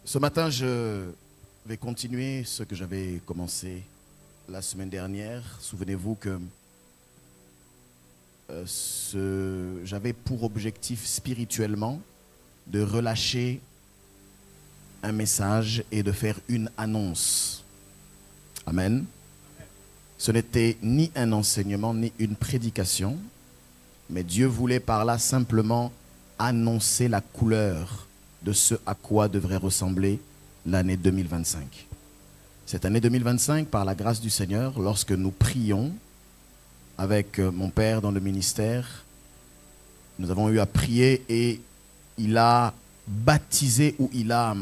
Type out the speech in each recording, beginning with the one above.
Ce matin, je vais continuer ce que j'avais commencé la semaine dernière. Souvenez-vous que j'avais pour objectif spirituellement de relâcher un message et de faire une annonce. Amen. Ce n'était ni un enseignement, ni une prédication, mais Dieu voulait par là simplement annoncer la couleur de ce à quoi devrait ressembler l'année 2025. Cette année 2025, par la grâce du Seigneur, lorsque nous prions avec mon père dans le ministère, nous avons eu à prier et il a baptisé ou il a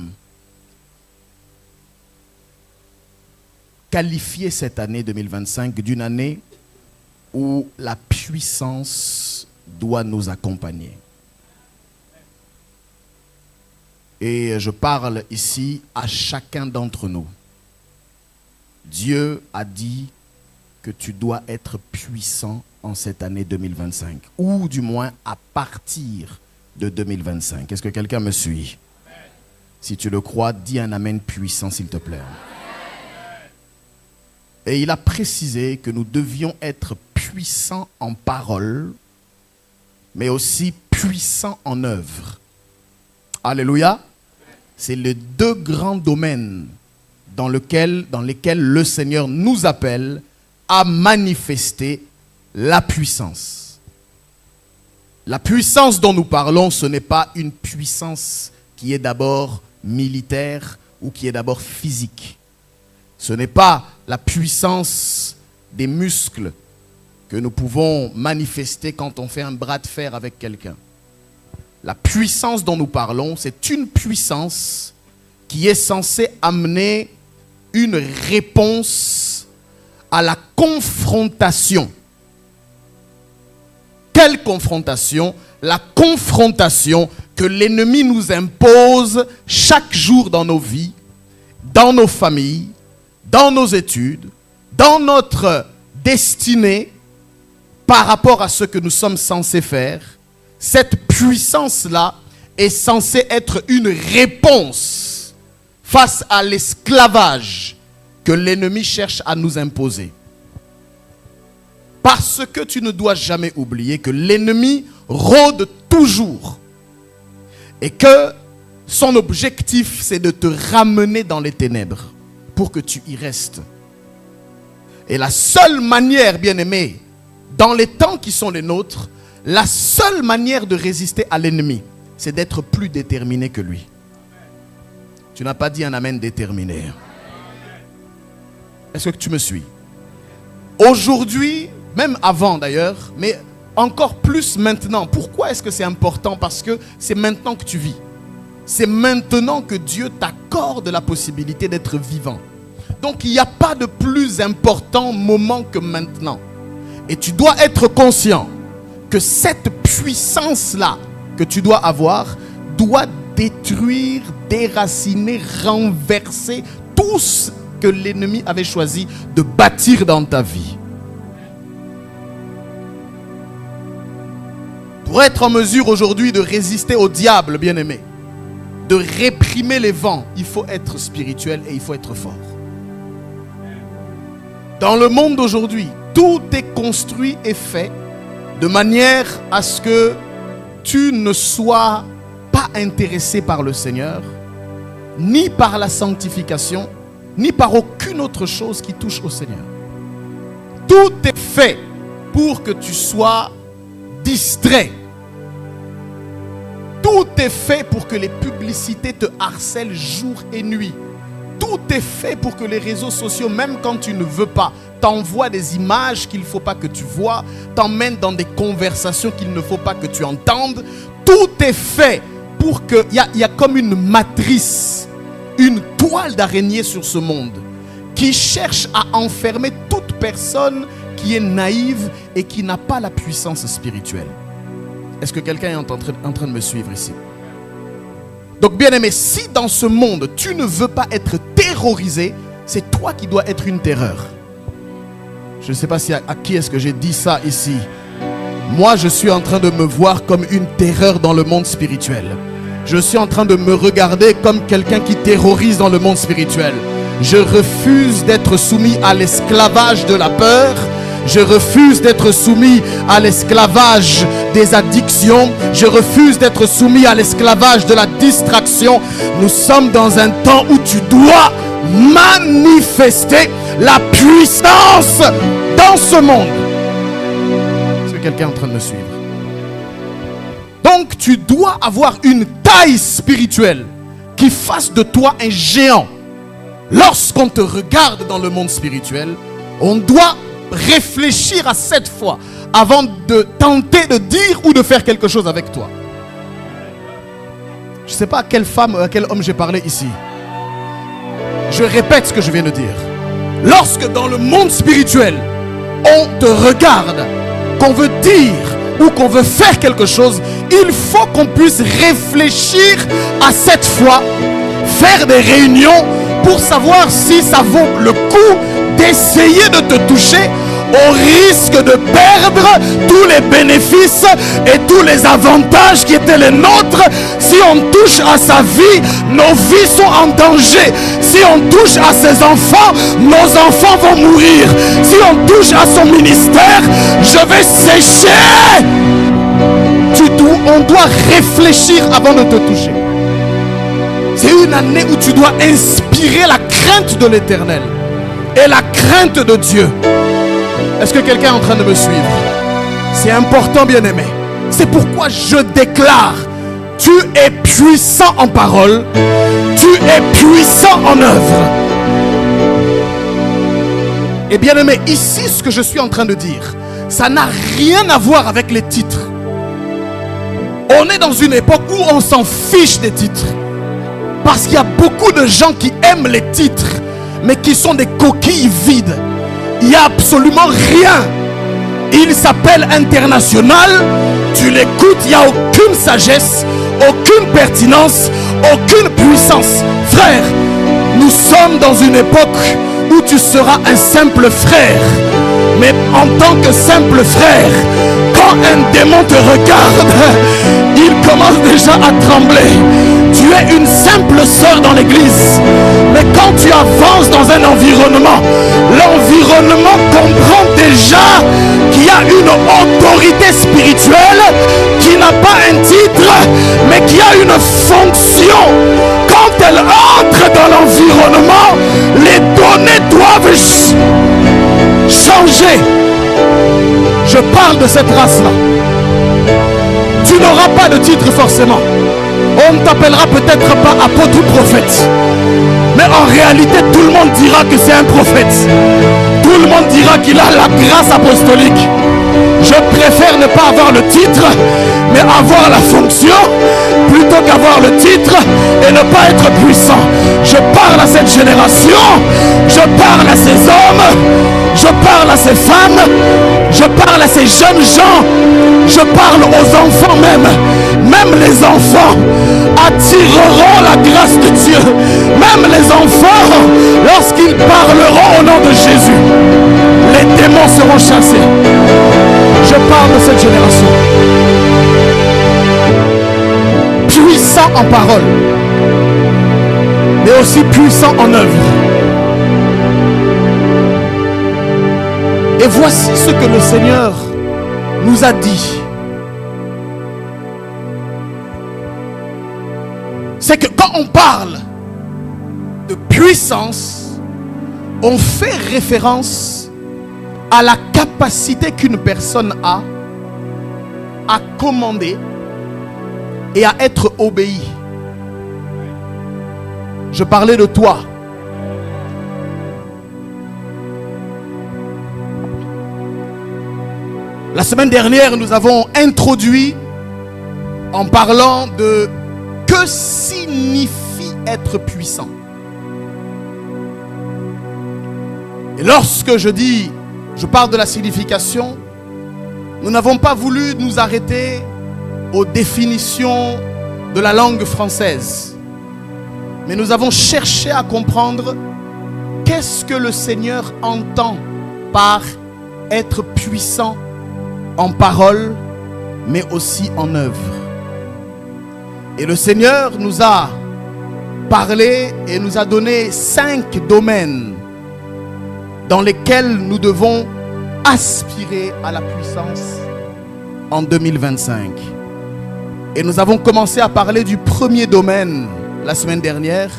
qualifié cette année 2025 d'une année où la puissance doit nous accompagner. Et je parle ici à chacun d'entre nous. Dieu a dit que tu dois être puissant en cette année 2025, ou du moins à partir de 2025. Est-ce que quelqu'un me suit? Amen. Si tu le crois, dis un amen puissant s'il te plaît. Amen. Et il a précisé que nous devions être puissants en parole, mais aussi puissants en œuvre. Alléluia. C'est les deux grands domaines dans lesquels le Seigneur nous appelle à manifester la puissance. La puissance dont nous parlons, ce n'est pas une puissance qui est d'abord militaire ou qui est d'abord physique. Ce n'est pas la puissance des muscles que nous pouvons manifester quand on fait un bras de fer avec quelqu'un. La puissance dont nous parlons, c'est une puissance qui est censée amener une réponse à la confrontation. Quelle confrontation? La confrontation que l'ennemi nous impose chaque jour dans nos vies, dans nos familles, dans nos études, dans notre destinée, par rapport à ce que nous sommes censés faire. Cette puissance-là est censée être une réponse face à l'esclavage que l'ennemi cherche à nous imposer. Parce que tu ne dois jamais oublier que l'ennemi rôde toujours et que son objectif, c'est de te ramener dans les ténèbres pour que tu y restes. Et la seule manière, bien-aimé, dans les temps qui sont les nôtres, la seule manière de résister à l'ennemi, c'est d'être plus déterminé que lui. Tu n'as pas dit un amen déterminé. Est-ce que tu me suis? Aujourd'hui, même avant d'ailleurs, mais encore plus maintenant. Pourquoi est-ce que c'est important? Parce que c'est maintenant que tu vis. C'est maintenant que Dieu t'accorde la possibilité d'être vivant. Donc il n'y a pas de plus important moment que maintenant. Et tu dois être conscient que cette puissance-là que tu dois avoir doit détruire, déraciner, renverser tout ce que l'ennemi avait choisi de bâtir dans ta vie. Pour être en mesure aujourd'hui de résister au diable, bien-aimé, de réprimer les vents, il faut être spirituel et il faut être fort. Dans le monde d'aujourd'hui, tout est construit et fait de manière à ce que tu ne sois pas intéressé par le Seigneur, ni par la sanctification, ni par aucune autre chose qui touche au Seigneur. Tout est fait pour que tu sois distrait. Tout est fait pour que les publicités te harcèlent jour et nuit. Tout est fait pour que les réseaux sociaux, même quand tu ne veux pas, t'envoient des images qu'il ne faut pas que tu vois, t'emmènent dans des conversations qu'il ne faut pas que tu entendes. Tout est fait pour que... Il y a comme une matrice, une toile d'araignée sur ce monde qui cherche à enfermer toute personne qui est naïve et qui n'a pas la puissance spirituelle. Est-ce que quelqu'un est en train de me suivre ici? Donc bien aimé, si dans ce monde tu ne veux pas être terrorisé, c'est toi qui dois être une terreur. Je ne sais pas à qui est-ce que j'ai dit ça ici. Moi je suis en train de me voir comme une terreur dans le monde spirituel. Je suis en train de me regarder comme quelqu'un qui terrorise dans le monde spirituel. Je refuse d'être soumis à l'esclavage de la peur. Je refuse d'être soumis à l'esclavage des addictions. Je refuse d'être soumis à l'esclavage de la distraction. Nous sommes dans un temps où tu dois manifester la puissance dans ce monde. Est-ce que quelqu'un est en train de me suivre? Donc tu dois avoir une taille spirituelle qui fasse de toi un géant. Lorsqu'on te regarde dans le monde spirituel, on doit réfléchir à 7 fois avant de tenter de dire ou de faire quelque chose avec toi. Je ne sais pas à quelle femme ou à quel homme j'ai parlé ici. Je répète ce que je viens de dire. Lorsque dans le monde spirituel, on te regarde, qu'on veut dire ou qu'on veut faire quelque chose, il faut qu'on puisse réfléchir à 7 fois, faire des réunions pour savoir si ça vaut le coup d'essayer de te toucher, au risque de perdre tous les bénéfices et tous les avantages qui étaient les nôtres. Si on touche à sa vie, nos vies sont en danger. Si on touche à ses enfants, nos enfants vont mourir. Si on touche à son ministère, je vais sécher. On doit réfléchir avant de te toucher. C'est une année où tu dois inspirer la crainte de l'Éternel et la crainte de Dieu. Est-ce que quelqu'un est en train de me suivre? C'est important, bien-aimé. C'est pourquoi je déclare: tu es puissant en parole, tu es puissant en œuvre. Et bien-aimé, ici, ce que je suis en train de dire, ça n'a rien à voir avec les titres. On est dans une époque où on s'en fiche des titres. Parce qu'il y a beaucoup de gens qui aiment les titres, mais qui sont des coquilles vides. Il n'y a absolument rien. Il s'appelle international. Tu l'écoutes, il n'y a aucune sagesse, aucune pertinence, aucune puissance. Frère, nous sommes dans une époque où tu seras un simple frère. Mais en tant que simple frère, quand un démon te regarde, il commence déjà à trembler. Tu es une simple sœur dans l'église. Mais quand tu avances dans un environnement, l'environnement comprend déjà qu'il y a une autorité spirituelle qui n'a pas un titre, mais qui a une fonction. Quand elle entre dans l'environnement, les données doivent changer. Je parle de cette race-là. Tu n'auras pas de titre forcément. On ne t'appellera peut-être pas apôtre ou prophète. Mais en réalité, tout le monde dira que c'est un prophète. Tout le monde dira qu'il a la grâce apostolique. Je préfère ne pas avoir le titre, mais avoir la fonction, plutôt qu'avoir le titre et ne pas être puissant. Je parle à cette génération, je parle à ces hommes, je parle à ces femmes, je parle à ces jeunes gens, je parle aux enfants même. Même les enfants attireront la grâce de Dieu. Même les enfants, lorsqu'ils parleront au nom de Jésus, les démons seront chassés. Je parle de cette génération. Puissant en parole, mais aussi puissant en œuvre. Et voici ce que le Seigneur nous a dit. C'est que quand on parle de puissance, on fait référence à la capacité qu'une personne a à commander et à être obéi. Je parlais de toi. La semaine dernière, nous avons introduit en parlant de que signifie être puissant. Et lorsque je parle de la signification, nous n'avons pas voulu nous arrêter aux définitions de la langue française. Mais nous avons cherché à comprendre qu'est-ce que le Seigneur entend par être puissant en parole, mais aussi en œuvre. Et le Seigneur nous a parlé et nous a donné 5 domaines dans lesquels nous devons aspirer à la puissance en 2025. Et nous avons commencé à parler du premier domaine la semaine dernière,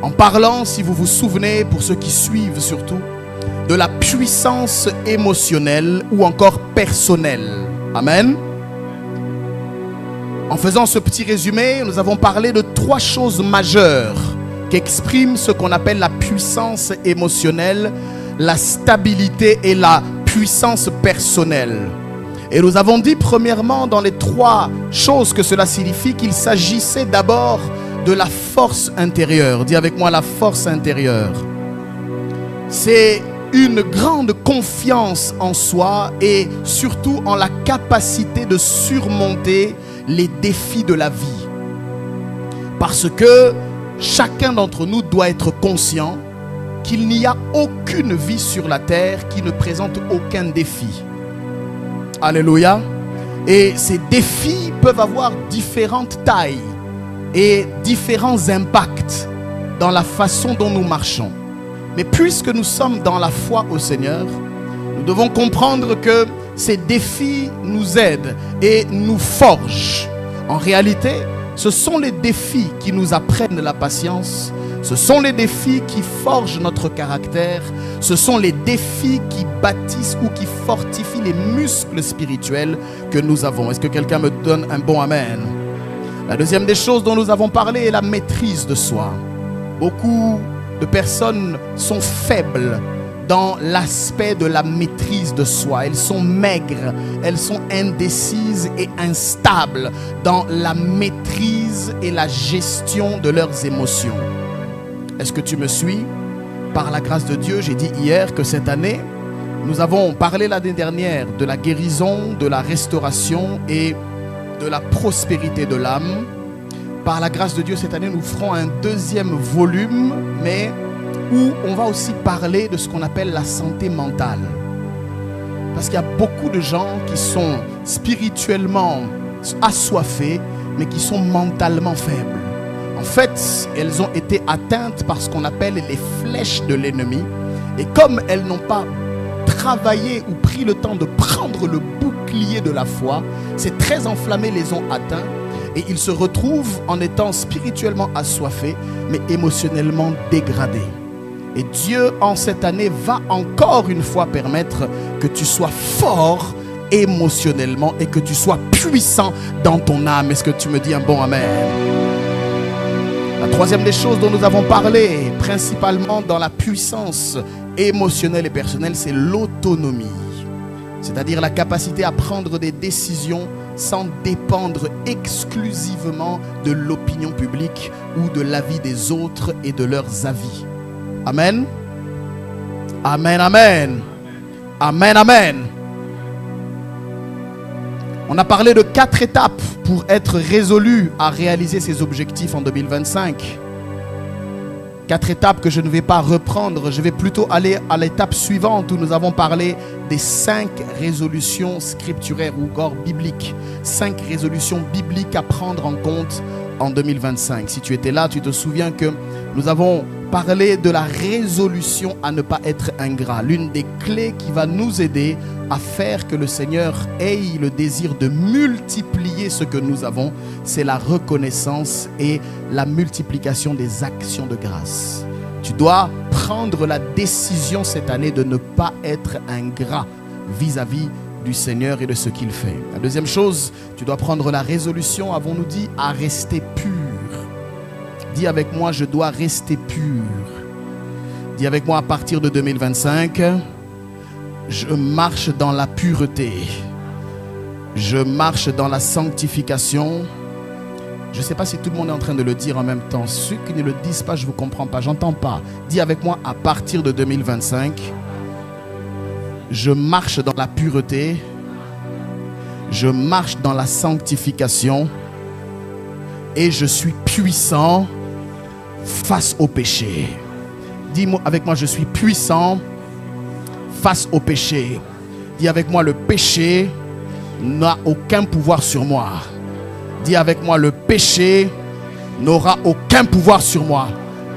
en parlant, si vous vous souvenez, pour ceux qui suivent surtout, de la puissance émotionnelle ou encore personnelle. Amen. En faisant ce petit résumé, nous avons parlé de 3 choses majeures qui expriment ce qu'on appelle la puissance émotionnelle, la stabilité et la puissance personnelle. Et nous avons dit premièrement dans les 3 choses que cela signifie qu'il s'agissait d'abord de la force intérieure. Dis avec moi la force intérieure. C'est une grande confiance en soi et surtout en la capacité de surmonter les défis de la vie. Parce que chacun d'entre nous doit être conscient qu'il n'y a aucune vie sur la terre qui ne présente aucun défi. Alléluia. Et ces défis peuvent avoir différentes tailles et différents impacts dans la façon dont nous marchons. Mais puisque nous sommes dans la foi au Seigneur, nous devons comprendre que ces défis nous aident et nous forgent. En réalité, ce sont les défis qui nous apprennent la patience. Ce sont les défis qui forgent notre caractère. Ce sont les défis qui bâtissent ou qui fortifient les muscles spirituels que nous avons. Est-ce que quelqu'un me donne un bon amen? La deuxième des choses dont nous avons parlé est la maîtrise de soi. Beaucoup de personnes sont faibles dans l'aspect de la maîtrise de soi. Elles sont maigres, elles sont indécises et instables dans la maîtrise et la gestion de leurs émotions. Est-ce que tu me suis? Par la grâce de Dieu, j'ai dit hier que cette année, nous avons parlé l'année dernière de la guérison, de la restauration et de la prospérité de l'âme. Par la grâce de Dieu, cette année, nous ferons un 2e volume, mais où on va aussi parler de ce qu'on appelle la santé mentale. Parce qu'il y a beaucoup de gens qui sont spirituellement assoiffés, mais qui sont mentalement faibles. En fait, elles ont été atteintes par ce qu'on appelle les flèches de l'ennemi. Et comme elles n'ont pas travaillé ou pris le temps de prendre le bouclier de la foi, ces très enflammés les ont atteints. Et ils se retrouvent en étant spirituellement assoiffés, mais émotionnellement dégradés. Et Dieu, en cette année, va encore une fois permettre que tu sois fort émotionnellement et que tu sois puissant dans ton âme. Est-ce que tu me dis un bon amen? La 3e des choses dont nous avons parlé, principalement dans la puissance émotionnelle et personnelle, c'est l'autonomie. C'est-à-dire la capacité à prendre des décisions sans dépendre exclusivement de l'opinion publique ou de l'avis des autres et de leurs avis. Amen. Amen, amen. Amen, amen. On a parlé de 4 étapes pour être résolu à réaliser ses objectifs en 2025. 4 étapes que je ne vais pas reprendre. Je vais plutôt aller à l'étape suivante où nous avons parlé des 5 résolutions scripturaires ou encore bibliques. 5 résolutions bibliques à prendre en compte en 2025. Si tu étais là, tu te souviens que nous avons parlé de la résolution à ne pas être ingrat. L'une des clés qui va nous aider à faire que le Seigneur ait le désir de multiplier ce que nous avons, c'est la reconnaissance et la multiplication des actions de grâce. Tu dois prendre la décision cette année de ne pas être ingrat vis-à-vis du Seigneur et de ce qu'il fait. La deuxième chose, tu dois prendre la résolution, avons-nous dit, à rester pur. Dis avec moi, je dois rester pur. Dis avec moi, à partir de 2025, je marche dans la pureté. Je marche dans la sanctification. Je ne sais pas si tout le monde est en train de le dire en même temps. Ceux qui ne le disent pas, je ne vous comprends pas, j'entends pas. Dis avec moi, à partir de 2025, je marche dans la pureté. Je marche dans la sanctification. Et je suis puissant face au péché. Dis-moi avec moi, je suis puissant face au péché. Dis avec moi, le péché n'a aucun pouvoir sur moi. Dis avec moi, le péché n'aura aucun pouvoir sur moi.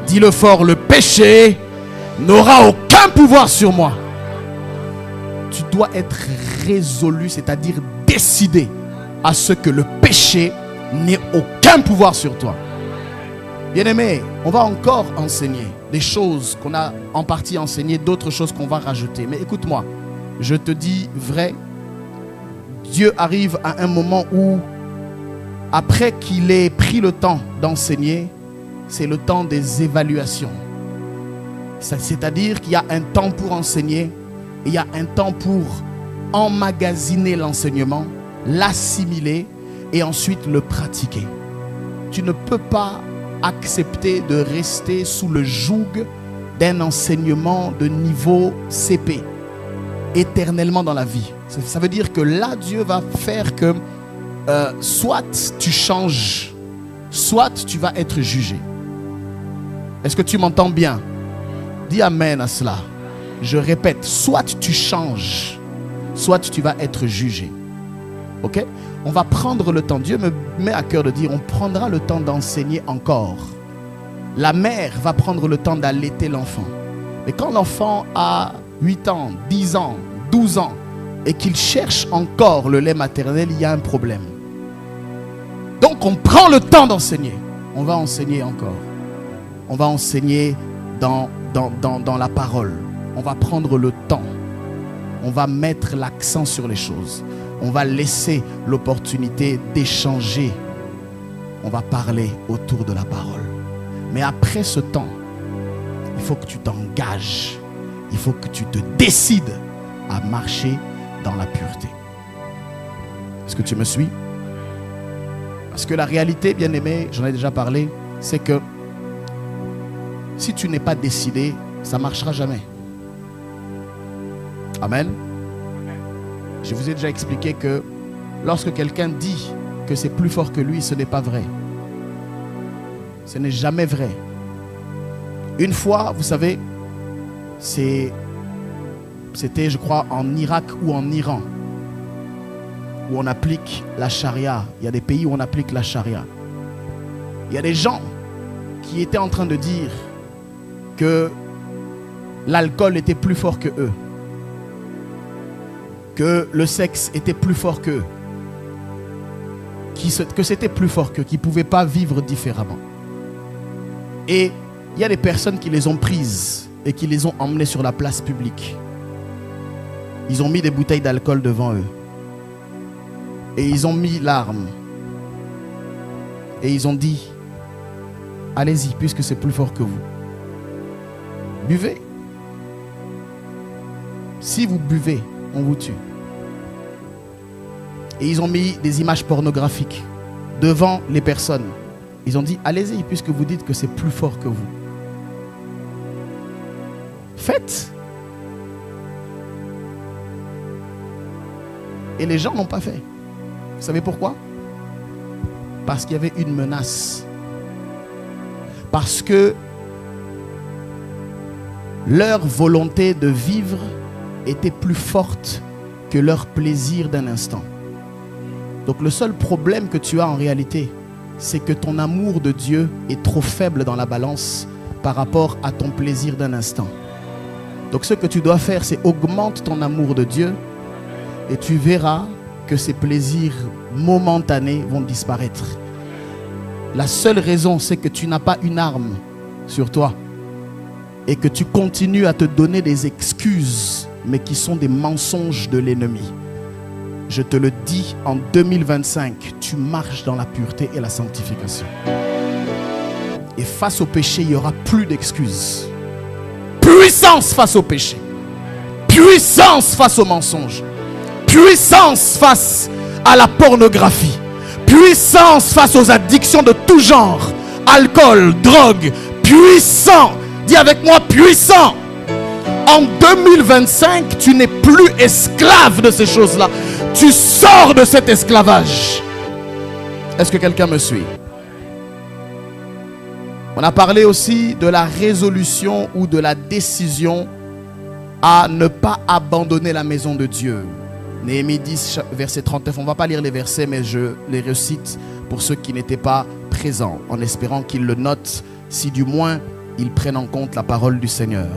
Dis-le fort, le péché n'aura aucun pouvoir sur moi. Tu dois être résolu, c'est-à-dire décidé à ce que le péché n'ait aucun pouvoir sur toi. Bien-aimé, on va encore enseigner des choses qu'on a en partie enseignées, d'autres choses qu'on va rajouter. Mais écoute-moi, je te dis vrai, Dieu arrive à un moment où, après qu'il ait pris le temps d'enseigner, c'est le temps des évaluations. C'est-à-dire qu'il y a un temps pour enseigner, et il y a un temps pour emmagasiner l'enseignement, l'assimiler et ensuite le pratiquer. Tu ne peux pas accepter de rester sous le joug d'un enseignement de niveau CP éternellement dans la vie. Ça veut dire que là, Dieu va faire que soit tu changes, soit tu vas être jugé. Est-ce que tu m'entends bien? Dis amen à cela. Je répète, soit tu changes, soit tu vas être jugé. Ok? On va prendre le temps. Dieu me met à cœur de dire, on prendra le temps d'enseigner encore. La mère va prendre le temps d'allaiter l'enfant. Mais quand l'enfant a 8 ans, 10 ans, 12 ans, et qu'il cherche encore le lait maternel, il y a un problème. Donc on prend le temps d'enseigner. On va enseigner encore. On va enseigner dans la parole. On va prendre le temps. On va mettre l'accent sur les choses. On va laisser l'opportunité d'échanger. On va parler autour de la parole. Mais après ce temps, il faut que tu t'engages. Il faut que tu te décides à marcher dans la pureté. Est-ce que tu me suis? Parce que la réalité, bien aimé, j'en ai déjà parlé, c'est que si tu n'es pas décidé, ça ne marchera jamais. Amen. Je vous ai déjà expliqué que lorsque quelqu'un dit que c'est plus fort que lui, ce n'est pas vrai. Ce n'est jamais vrai. Une fois, vous savez, c'était, je crois, en Irak ou en Iran, où on applique la charia. Il y a des pays où on applique la charia. Il y a des gens qui étaient en train de dire que l'alcool était plus fort que eux, que le sexe était plus fort qu'eux, que c'était plus fort qu'eux, qu'ils ne pouvaient pas vivre différemment. Et il y a des personnes qui les ont prises et qui les ont emmenées sur la place publique. Ils ont mis des bouteilles d'alcool devant eux. Et ils ont mis l'arme. Et ils ont dit, allez-y, puisque c'est plus fort que vous. Buvez. Si vous buvez, on vous tue. Et ils ont mis des images pornographiques devant les personnes. Ils ont dit, allez-y, puisque vous dites que c'est plus fort que vous. Faites. Et les gens n'ont pas fait. Vous savez pourquoi? Parce qu'il y avait une menace. Parce que leur volonté de vivre était plus forte que leur plaisir d'un instant. Donc le seul problème que tu as en réalité, c'est que ton amour de Dieu est trop faible dans la balance par rapport à ton plaisir d'un instant. Donc ce que tu dois faire, c'est augmente ton amour de Dieu et tu verras que ces plaisirs momentanés vont disparaître. La seule raison, c'est que tu n'as pas une arme sur toi et que tu continues à te donner des excuses, mais qui sont des mensonges de l'ennemi. Je te le dis, en 2025, tu marches dans la pureté et la sanctification. Et face au péché, il n'y aura plus d'excuses. Puissance face au péché. Puissance face au mensonge. Puissance face à la pornographie. Puissance face aux addictions de tout genre. Alcool, drogue. Puissant. Dis avec moi, puissant. En 2025, tu n'es plus esclave de ces choses-là. Tu sors de cet esclavage. Est-ce que quelqu'un me suit? On a parlé aussi de la résolution ou de la décision à ne pas abandonner la maison de Dieu. Néhémie 10, verset 39. On ne va pas lire les versets, mais je les recite pour ceux qui n'étaient pas présents, en espérant qu'ils le notent, si du moins ils prennent en compte la parole du Seigneur.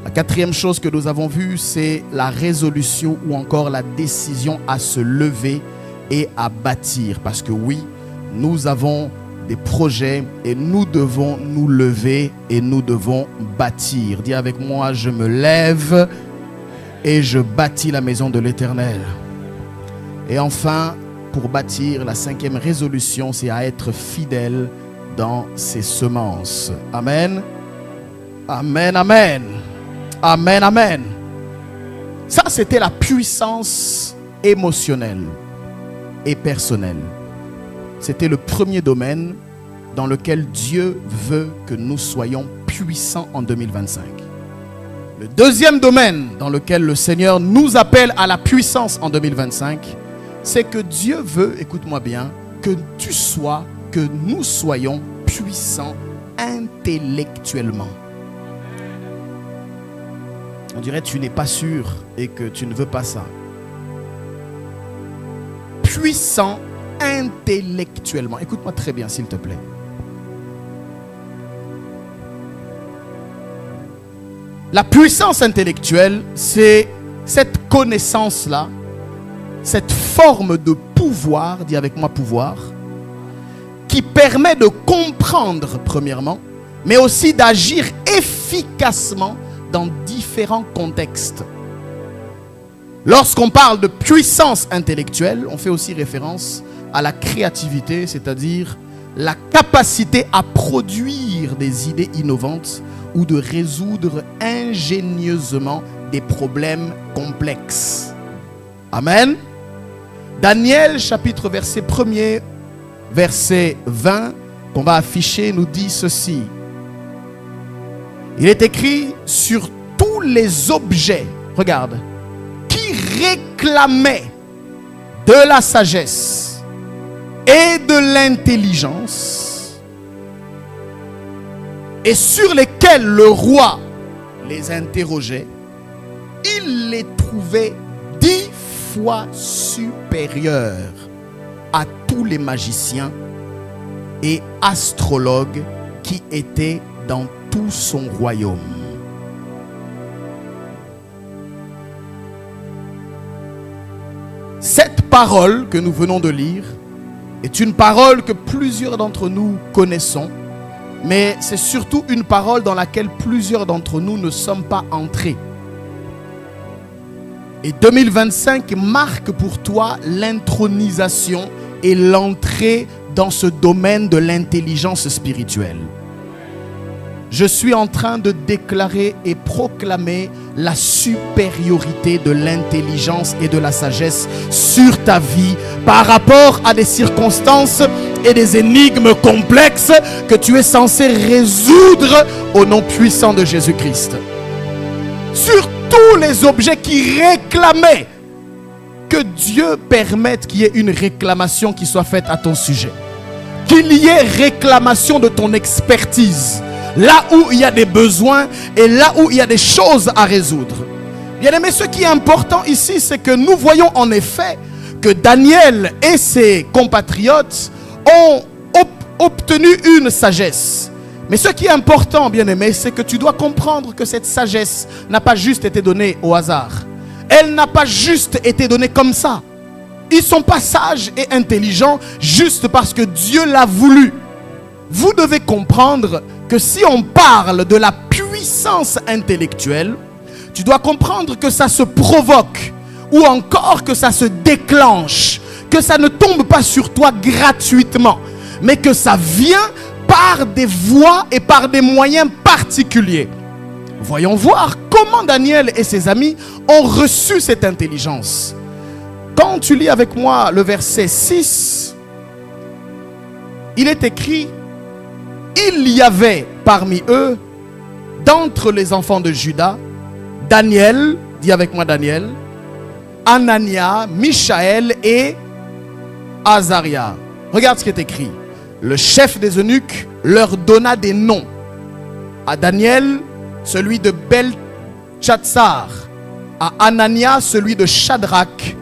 La quatrième chose que nous avons vue, c'est la résolution ou encore la décision à se lever et à bâtir. Parce que oui, nous avons des projets et nous devons nous lever et nous devons bâtir. Dis avec moi, je me lève et je bâtis la maison de l'Éternel. Et enfin, pour bâtir, la cinquième résolution, c'est à être fidèle dans ses semences. Amen. Amen, amen. Amen, amen. Ça, c'était la puissance émotionnelle et personnelle. C'était le premier domaine dans lequel Dieu veut que nous soyons puissants en 2025. Le deuxième domaine dans lequel le Seigneur nous appelle à la puissance en 2025, c'est que Dieu veut, écoute-moi bien, que nous soyons puissants intellectuellement. On dirait que tu n'es pas sûr et que tu ne veux pas ça. Puissant intellectuellement. Écoute-moi très bien, s'il te plaît. La puissance intellectuelle, c'est cette connaissance-là, cette forme de pouvoir, dis avec moi pouvoir, qui permet de comprendre premièrement, mais aussi d'agir efficacement dans différents contextes. Lorsqu'on parle de puissance intellectuelle, on fait aussi référence à la créativité, c'est-à-dire la capacité à produire des idées innovantes ou de résoudre ingénieusement des problèmes complexes. Amen. Daniel, chapitre verset 1er, verset 20, qu'on va afficher, nous dit ceci. Il est écrit sur tous les objets, regarde, qui réclamaient de la sagesse et de l'intelligence, et sur lesquels le roi les interrogeait, il les trouvait 10 fois supérieurs à tous les magiciens et astrologues qui étaient dans tout son royaume. Cette parole que nous venons de lire est une parole que plusieurs d'entre nous connaissons, mais c'est surtout une parole dans laquelle plusieurs d'entre nous ne sommes pas entrés. Et 2025 marque pour toi l'intronisation et l'entrée dans ce domaine de l'intelligence spirituelle. Je suis en train de déclarer et proclamer la supériorité de l'intelligence et de la sagesse sur ta vie par rapport à des circonstances et des énigmes complexes que tu es censé résoudre au nom puissant de Jésus-Christ. Sur tous les objets qui réclamaient, que Dieu permette qu'il y ait une réclamation qui soit faite à ton sujet. Qu'il y ait réclamation de ton expertise. Là où il y a des besoins et là où il y a des choses à résoudre. Bien aimé, ce qui est important ici, c'est que nous voyons en effet que Daniel et ses compatriotes ont obtenu une sagesse. Mais ce qui est important, bien aimé, c'est que tu dois comprendre que cette sagesse n'a pas juste été donnée au hasard. Elle n'a pas juste été donnée comme ça. Ils ne sont pas sages et intelligents juste parce que Dieu l'a voulu. Vous devez comprendre que si on parle de la puissance intellectuelle, tu dois comprendre que ça se provoque ou encore que ça se déclenche, que ça ne tombe pas sur toi gratuitement, mais que ça vient par des voies et par des moyens particuliers. Voyons voir comment Daniel et ses amis ont reçu cette intelligence. Quand tu lis avec moi le verset 6, il est écrit: il y avait parmi eux, d'entre les enfants de Juda, Daniel, dis avec moi Daniel, Anania, Michaël et Azaria. Regarde ce qui est écrit. Le chef des eunuques leur donna des noms. À Daniel, celui de Beltchatsar. à Anania, celui de Shadrach,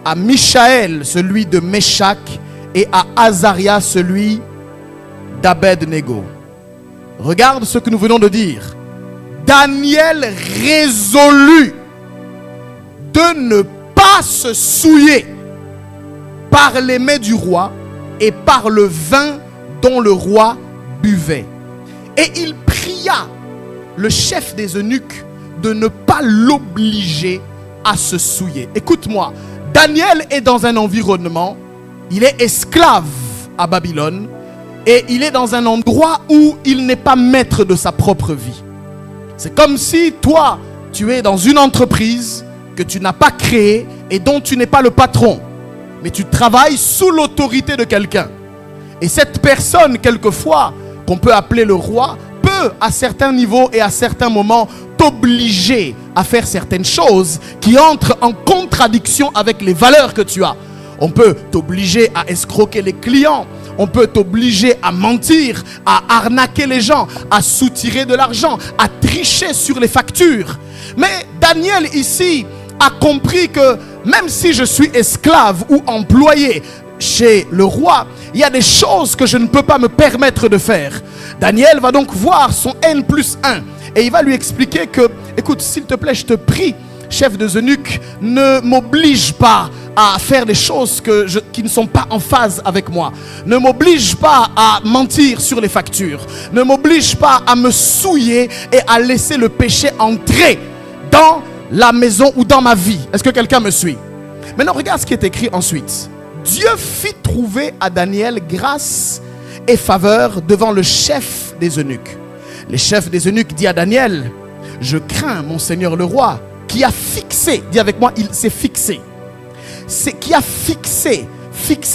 à Michaël, celui de Meshach, et à Azaria, celui d'Abed-Nego. Regarde ce que nous venons de dire. Daniel résolut de ne pas se souiller par les mets du roi et par le vin dont le roi buvait. Et il pria le chef des eunuques de ne pas l'obliger à se souiller. Écoute-moi, Daniel est dans un environnement, il est esclave à Babylone et il est dans un endroit où il n'est pas maître de sa propre vie. C'est comme si toi, tu es dans une entreprise que tu n'as pas créée et dont tu n'es pas le patron, mais tu travailles sous l'autorité de quelqu'un. Et cette personne, quelquefois, qu'on peut appeler le roi, peut à certains niveaux et à certains moments t'obliger à faire certaines choses qui entrent en contradiction avec les valeurs que tu as. On peut t'obliger à escroquer les clients, on peut t'obliger à mentir, à arnaquer les gens, à soutirer de l'argent, à tricher sur les factures. Mais Daniel ici a compris que même si je suis esclave ou employé chez le roi, il y a des choses que je ne peux pas me permettre de faire. Daniel va donc voir son N+1 et il va lui expliquer que, écoute, s'il te plaît, je te prie, chef de eunuques, ne m'oblige pas à faire des choses qui ne sont pas en phase avec moi. Ne m'oblige pas à mentir sur les factures. Ne m'oblige pas à me souiller et à laisser le péché entrer dans la maison ou dans ma vie. Est-ce que quelqu'un me suit? Maintenant, regarde ce qui est écrit ensuite. Dieu fit trouver à Daniel grâce et faveur devant le chef des eunuques. Le chef des eunuques dit à Daniel: je crains mon seigneur le roi, qui a fixé, dis avec moi, il s'est fixé. C'est qui a fixé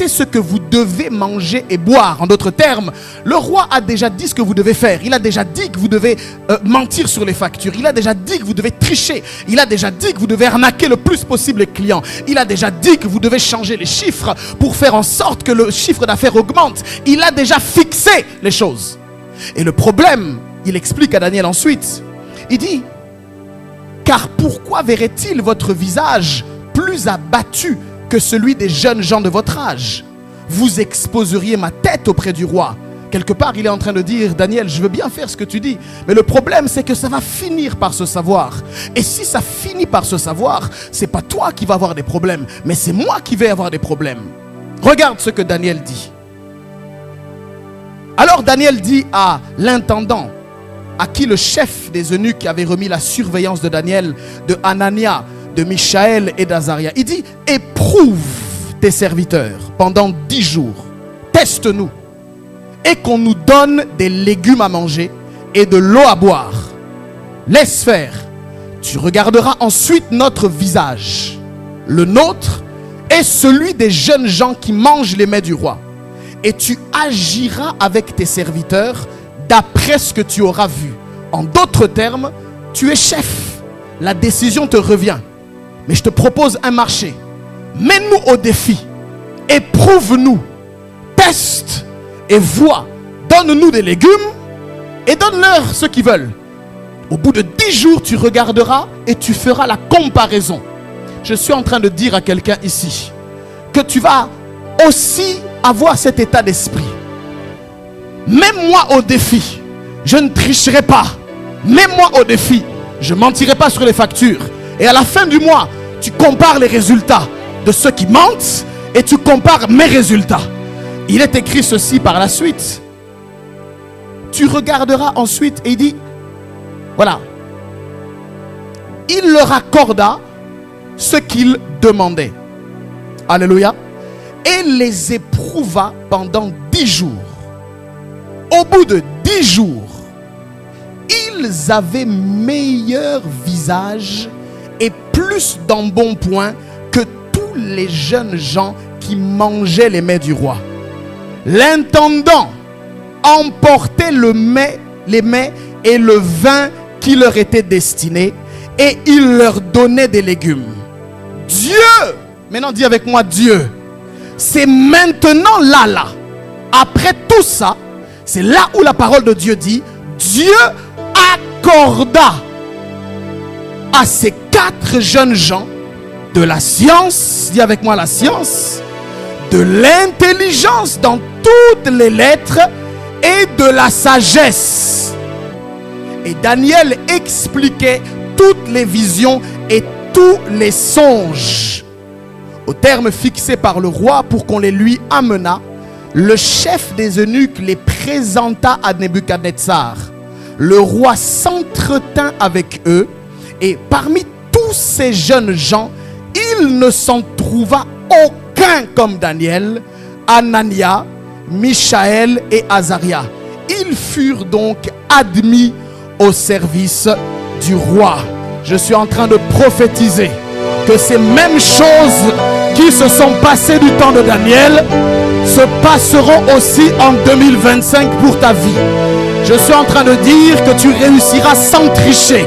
ce que vous devez manger et boire. En d'autres termes, le roi a déjà dit ce que vous devez faire. Il a déjà dit que vous devez mentir sur les factures. Il a déjà dit que vous devez tricher. Il a déjà dit que vous devez arnaquer le plus possible les clients. Il a déjà dit que vous devez changer les chiffres pour faire en sorte que le chiffre d'affaires augmente. Il a déjà fixé les choses. Et le problème, il explique à Daniel ensuite, il dit: car pourquoi verrait-il votre visage plus abattu que celui des jeunes gens de votre âge? Vous exposeriez ma tête auprès du roi. Quelque part, il est en train de dire: Daniel, je veux bien faire ce que tu dis, mais le problème, c'est que ça va finir par se savoir. Et si ça finit par se savoir, c'est pas toi qui vas avoir des problèmes, mais c'est moi qui vais avoir des problèmes. Regarde ce que Daniel dit. Alors Daniel dit à l'intendant, à qui le chef des eunuques avait remis la surveillance de Daniel, de Anania, de Michaël et d'Azaria, il dit: éprouve tes serviteurs pendant 10 jours, teste-nous, et qu'on nous donne des légumes à manger et de l'eau à boire. Laisse faire, tu regarderas ensuite notre visage, le nôtre et celui des jeunes gens qui mangent les mets du roi, et tu agiras avec tes serviteurs d'après ce que tu auras vu. En d'autres termes, tu es chef, la décision te revient. Mais je te propose un marché. Mets-nous au défi, éprouve-nous, teste et vois. Donne-nous des légumes et donne-leur ce qu'ils veulent. Au bout de 10 jours, tu regarderas et tu feras la comparaison. Je suis en train de dire à quelqu'un ici que tu vas aussi avoir cet état d'esprit. Mets-moi au défi, je ne tricherai pas. Mets-moi au défi, je ne mentirai pas sur les factures. Et à la fin du mois, tu compares les résultats de ceux qui mentent et tu compares mes résultats. Il est écrit ceci par la suite. Tu regarderas ensuite et il dit, voilà, il leur accorda ce qu'ils demandaient. Alléluia. Et les éprouva pendant 10 jours. Au bout de 10 jours, ils avaient meilleur visage et plus d'embonpoint que tous les jeunes gens qui mangeaient les mets du roi. L'intendant emportait les mets et le vin qui leur était destiné, et il leur donnait des légumes. Dieu, maintenant dis avec moi Dieu, c'est maintenant là, après tout ça, c'est là où la parole de Dieu dit, Dieu accorda à ses 4 jeunes gens de la science, dis avec moi la science, de l'intelligence dans toutes les lettres et de la sagesse. Et Daniel expliquait toutes les visions et tous les songes. Au terme fixé par le roi pour qu'on les lui amenât, le chef des eunuques les présenta à Nebuchadnezzar. Le roi s'entretint avec eux et parmi tous ces jeunes gens, il ne s'en trouva aucun comme Daniel, Anania, Michaël et Azaria. Ils furent donc admis au service du roi. Je suis en train de prophétiser que ces mêmes choses qui se sont passées du temps de Daniel se passeront aussi en 2025 pour ta vie. Je suis en train de dire que tu réussiras sans tricher.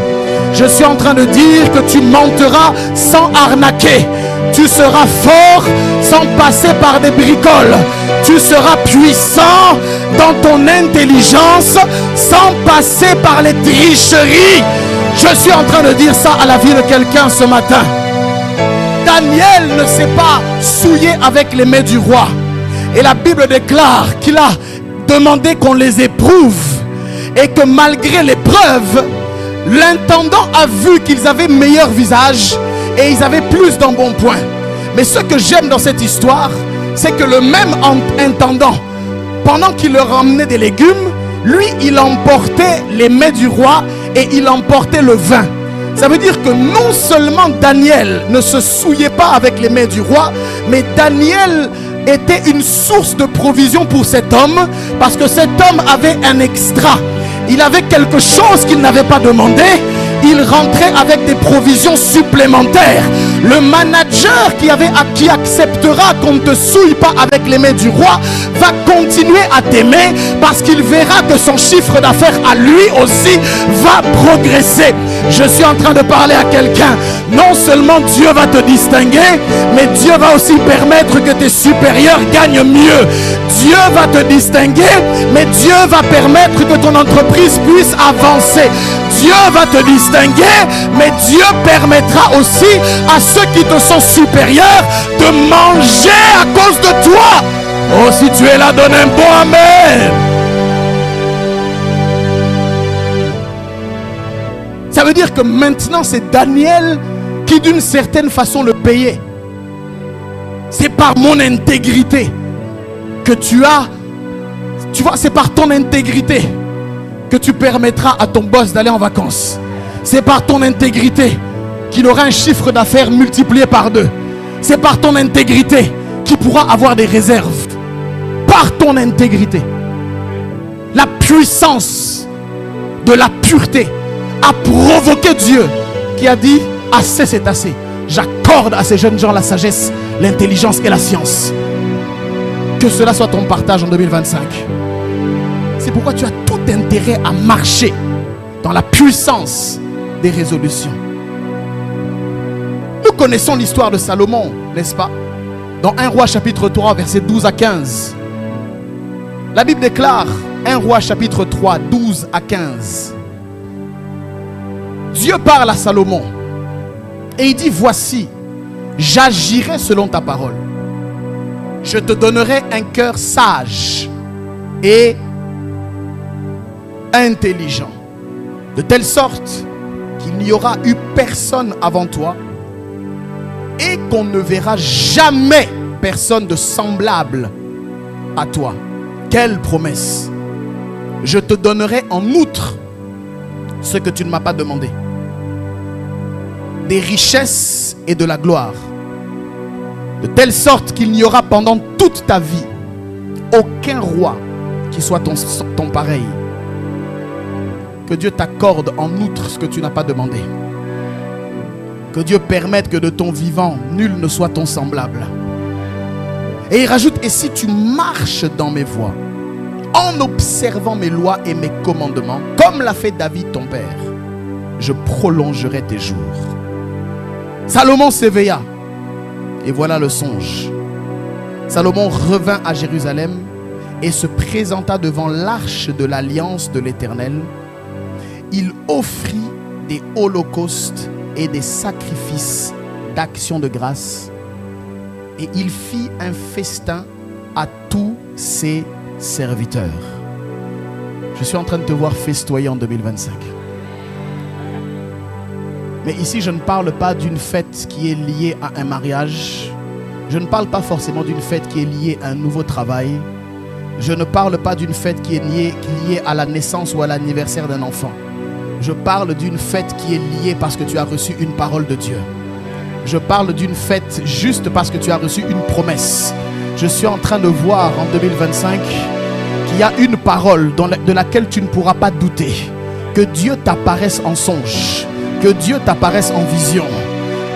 Je suis en train de dire que tu monteras sans arnaquer. Tu seras fort sans passer par des bricoles. Tu seras puissant dans ton intelligence sans passer par les tricheries. Je suis en train de dire ça à la vie de quelqu'un ce matin. Daniel ne s'est pas souillé avec les mets du roi. Et la Bible déclare qu'il a demandé qu'on les éprouve. Et que malgré l'épreuve, l'intendant a vu qu'ils avaient meilleur visage et ils avaient plus d'embonpoint. Mais ce que j'aime dans cette histoire, c'est que le même intendant, pendant qu'il leur emmenait des légumes, lui, il emportait les mets du roi et il emportait le vin. Ça veut dire que non seulement Daniel ne se souillait pas avec les mets du roi, mais Daniel était une source de provision pour cet homme, parce que cet homme avait un extra. Il avait quelque chose qu'il n'avait pas demandé. Il rentrait avec des provisions supplémentaires. Le manager qui acceptera qu'on ne te souille pas avec les mains du roi va continuer à t'aimer parce qu'il verra que son chiffre d'affaires à lui aussi va progresser. Je suis en train de parler à quelqu'un. Non seulement Dieu va te distinguer, mais Dieu va aussi permettre que tes supérieurs gagnent mieux. Dieu va te distinguer, mais Dieu va permettre que ton entreprise puisse avancer. Dieu va te distinguer, mais Dieu permettra aussi à ceux qui te sont supérieurs de manger à cause de toi. Oh, si tu es là, donne un bon amen. Ça veut dire que maintenant c'est Daniel qui d'une certaine façon le payait. C'est par mon intégrité que tu as, tu vois, c'est par ton intégrité que tu permettras à ton boss d'aller en vacances. C'est par ton intégrité qu'il aura un chiffre d'affaires multiplié par 2. C'est par ton intégrité qu'il pourra avoir des réserves. Par ton intégrité. La puissance de la pureté a provoqué Dieu qui a dit assez c'est assez. J'accorde à ces jeunes gens la sagesse, l'intelligence et la science. Que cela soit ton partage en 2025. C'est pourquoi tu as tout intérêt à marcher dans la puissance des résolutions. Nous connaissons l'histoire de Salomon, n'est-ce pas? Dans 1 Roi chapitre 3, versets 12 à 15. La Bible déclare, 1 Roi chapitre 3, 12 à 15. Dieu parle à Salomon et il dit, voici, j'agirai selon ta parole. Je te donnerai un cœur sage et intelligent, de telle sorte qu'il n'y aura eu personne avant toi et qu'on ne verra jamais personne de semblable à toi. Quelle promesse! Je te donnerai en outre ce que tu ne m'as pas demandé, des richesses et de la gloire, de telle sorte qu'il n'y aura pendant toute ta vie aucun roi qui soit ton pareil. Que Dieu t'accorde en outre ce que tu n'as pas demandé. Que Dieu permette que de ton vivant, nul ne soit ton semblable. Et il rajoute, et si tu marches dans mes voies, en observant mes lois et mes commandements, comme l'a fait David ton père, je prolongerai tes jours. Salomon s'éveilla, et voilà le songe. Salomon revint à Jérusalem et se présenta devant l'arche de l'alliance de l'Éternel. Il offrit des holocaustes et des sacrifices d'action de grâce. Et il fit un festin à tous ses serviteurs. Je suis en train de te voir festoyer en 2025. Mais ici, je ne parle pas d'une fête qui est liée à un mariage. Je ne parle pas forcément d'une fête qui est liée à un nouveau travail. Je ne parle pas d'une fête qui est liée à la naissance ou à l'anniversaire d'un enfant. Je parle d'une fête qui est liée parce que tu as reçu une parole de Dieu. Je parle d'une fête juste parce que tu as reçu une promesse. Je suis en train de voir en 2025 qu'il y a une parole de laquelle tu ne pourras pas douter. Que Dieu t'apparaisse en songe. Que Dieu t'apparaisse en vision.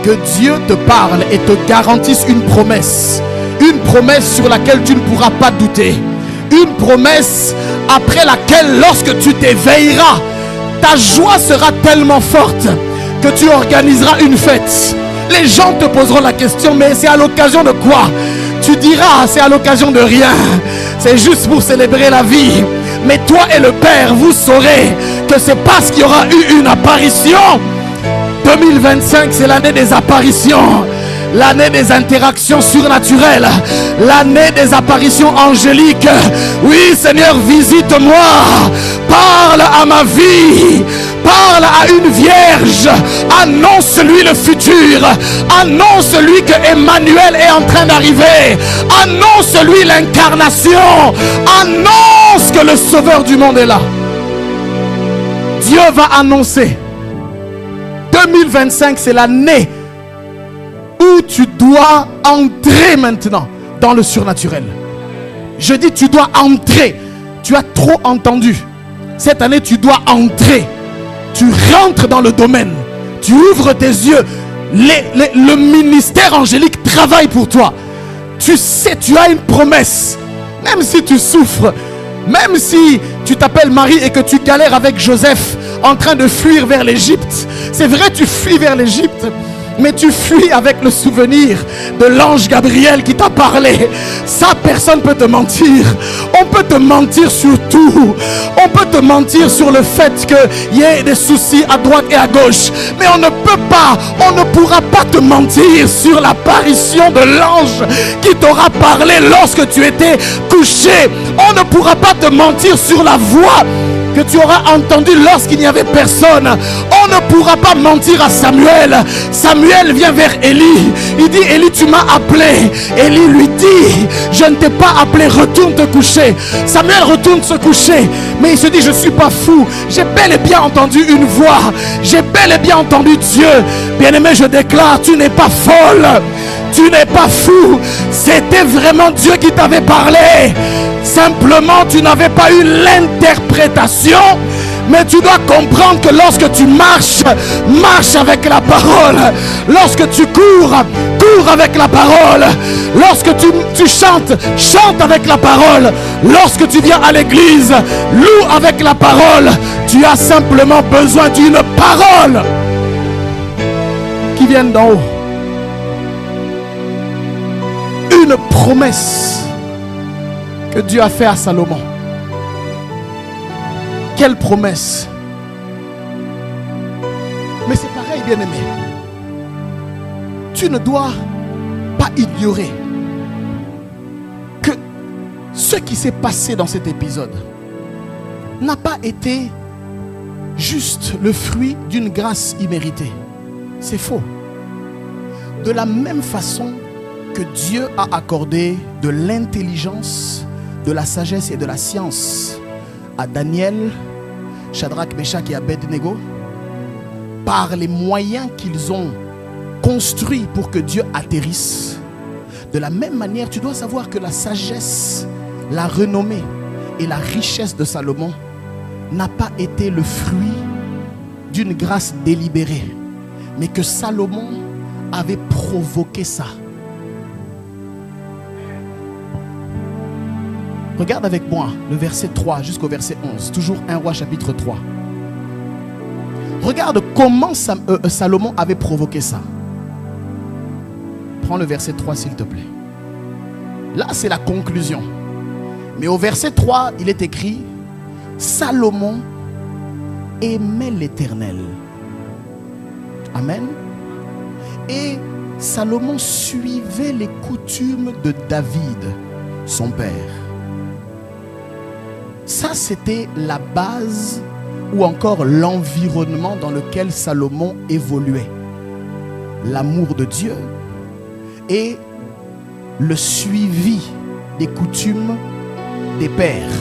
Que Dieu te parle et te garantisse une promesse. Une promesse sur laquelle tu ne pourras pas douter. Une promesse après laquelle, lorsque tu t'éveilleras, ta joie sera tellement forte que tu organiseras une fête. Les gens te poseront la question, mais c'est à l'occasion de quoi? Tu diras, c'est à l'occasion de rien. C'est juste pour célébrer la vie. Mais toi et le Père, vous saurez que c'est parce qu'il y aura eu une apparition. 2025, c'est l'année des apparitions. L'année des interactions surnaturelles. L'année des apparitions angéliques. Oui, Seigneur, visite-moi. Parle à ma vie. Parle à une vierge. Annonce-lui le futur. Annonce-lui que Emmanuel est en train d'arriver. Annonce-lui l'incarnation. Annonce que le Sauveur du monde est là. Dieu va annoncer. 2025, c'est l'année où tu dois entrer maintenant dans le surnaturel. Je dis tu dois entrer. Tu as trop entendu. Cette année, tu dois entrer. Tu rentres dans le domaine. Tu ouvres tes yeux. Le ministère angélique travaille pour toi. Tu sais, tu as une promesse. Même si tu souffres, même si tu t'appelles Marie et que tu galères avec Joseph en train de fuir vers l'Égypte. C'est vrai, tu fuis vers l'Égypte. Mais tu fuis avec le souvenir de l'ange Gabriel qui t'a parlé. Ça, personne ne peut te mentir. On peut te mentir sur tout. On peut te mentir sur le fait qu'il y ait des soucis à droite et à gauche. Mais on ne peut pas, on ne pourra pas te mentir sur l'apparition de l'ange qui t'aura parlé lorsque tu étais couché. On ne pourra pas te mentir sur la voix que tu auras entendu lorsqu'il n'y avait personne. On ne pourra pas mentir à Samuel. Samuel vient vers Élie. Il dit, Élie, tu m'as appelé. Élie lui dit, je ne t'ai pas appelé, retourne te coucher. Samuel retourne se coucher. Mais il se dit, je ne suis pas fou. J'ai bel et bien entendu une voix. J'ai bel et bien entendu Dieu. Bien-aimé, je déclare, tu n'es pas folle. Tu n'es pas fou. C'était vraiment Dieu qui t'avait parlé. Simplement, tu n'avais pas eu l'interprétation. Mais tu dois comprendre que lorsque tu marches, marche avec la parole. Lorsque tu cours, cours avec la parole. Lorsque tu chantes, chante avec la parole. Lorsque tu viens à l'église, loue avec la parole. Tu as simplement besoin d'une parole qui vienne d'en haut. Une promesse que Dieu a fait à Salomon. Quelle promesse! Mais c'est pareil, bien-aimé. Tu ne dois pas ignorer que ce qui s'est passé dans cet épisode n'a pas été juste le fruit d'une grâce imméritée. C'est faux. De la même façon que Dieu a accordé de l'intelligence, de la sagesse et de la science à Daniel, Shadrach, Meshach et Abednego, par les moyens qu'ils ont construits pour que Dieu atterrisse. De la même manière, tu dois savoir que la sagesse, la renommée et la richesse de Salomon n'a pas été le fruit d'une grâce délibérée, mais que Salomon avait provoqué ça. Regarde avec moi le verset 3 jusqu'au verset 11. Toujours 1 Roi chapitre 3. Regarde comment Salomon avait provoqué ça. Prends le verset 3 s'il te plaît. Là c'est la conclusion. Mais au verset 3 il est écrit: Salomon aimait l'Éternel. Amen. Et Salomon suivait les coutumes de David, son père. Ça, c'était la base ou encore l'environnement dans lequel Salomon évoluait. L'amour de Dieu et le suivi des coutumes des pères,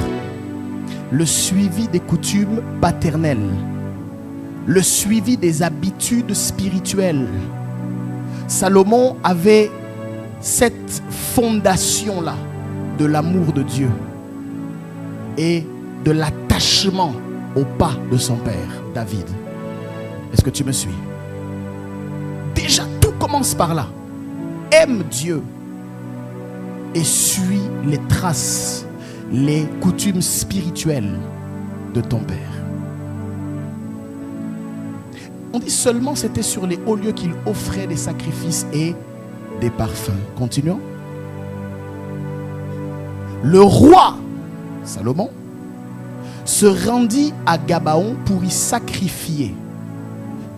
le suivi des coutumes paternelles, le suivi des habitudes spirituelles. Salomon avait cette fondation-là de l'amour de Dieu et de l'attachement au pas de son père, David. Est-ce que tu me suis? Déjà, tout commence par là. Aime Dieu et suis les traces, les coutumes spirituelles de ton père. On dit seulement c'était sur les hauts lieux qu'il offrait des sacrifices et des parfums. Continuons. Le roi Salomon se rendit à Gabaon pour y sacrifier,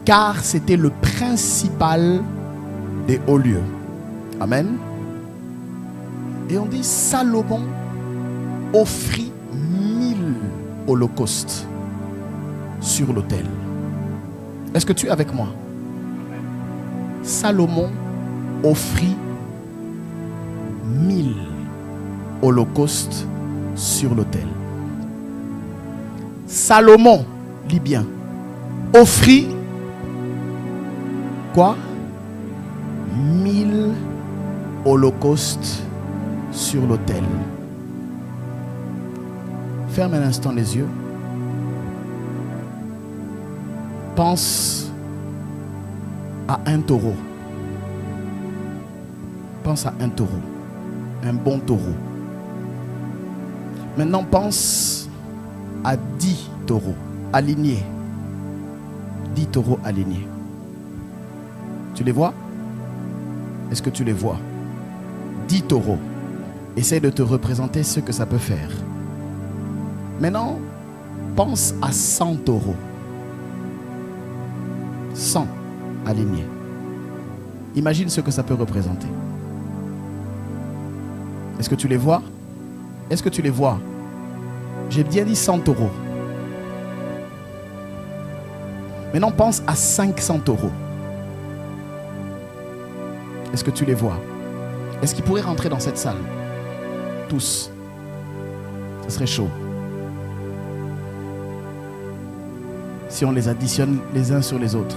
car c'était le principal des hauts lieux. Amen. Et on dit Salomon offrit 1000 holocaustes sur l'autel. Est-ce que tu es avec moi? Salomon offrit 1000 holocaustes sur l'autel. Salomon, lis bien, offrit quoi? 1000 holocaustes sur l'autel. Ferme un instant les yeux. Pense à un taureau. Pense à un taureau. Un bon taureau. Maintenant, pense à 10 taureaux alignés. 10 taureaux alignés. Tu les vois? Est-ce que tu les vois? 10 taureaux. Essaye de te représenter ce que ça peut faire. Maintenant, pense à 100 taureaux. 100 alignés. Imagine ce que ça peut représenter. Est-ce que tu les vois? Est-ce que tu les vois? J'ai bien dit 100 taureaux. Maintenant, pense à 500 taureaux. Est-ce que tu les vois? Est-ce qu'ils pourraient rentrer dans cette salle? Tous. Ce serait chaud. Si on les additionne les uns sur les autres.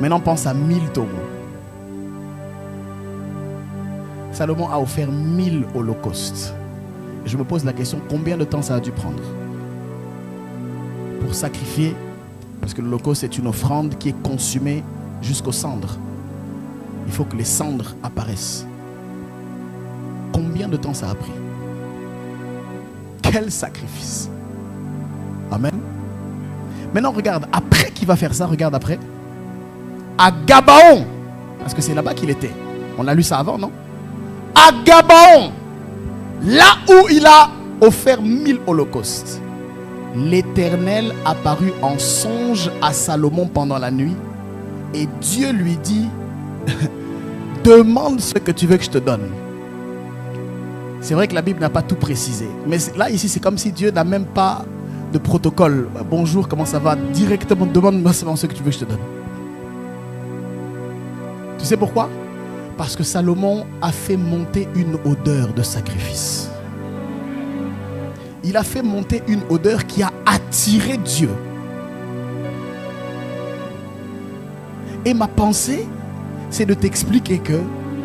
Maintenant, pense à 1000 taureaux. Salomon a offert 1000 holocaustes. Je me pose la question, combien de temps ça a dû prendre pour sacrifier? Parce que l'holocauste est une offrande qui est consumée jusqu'aux cendres. Il faut que les cendres apparaissent. Combien de temps ça a pris? Quel sacrifice! Amen. Maintenant, regarde, après qu'il va faire ça, regarde après. À Gabaon, parce que c'est là-bas qu'il était. On a lu ça avant, non? À Gabaon, là où il a offert 1000 holocaustes, l'Éternel apparut en songe à Salomon pendant la nuit. Et Dieu lui dit, demande ce que tu veux que je te donne. C'est vrai que la Bible n'a pas tout précisé. Mais là, ici, c'est comme si Dieu n'a même pas de protocole. Bonjour, comment ça va? Directement, demande-moi ce que tu veux que je te donne. Tu sais pourquoi? Parce que Salomon a fait monter une odeur de sacrifice. Il a fait monter une odeur qui a attiré Dieu. Et ma pensée, c'est de t'expliquer que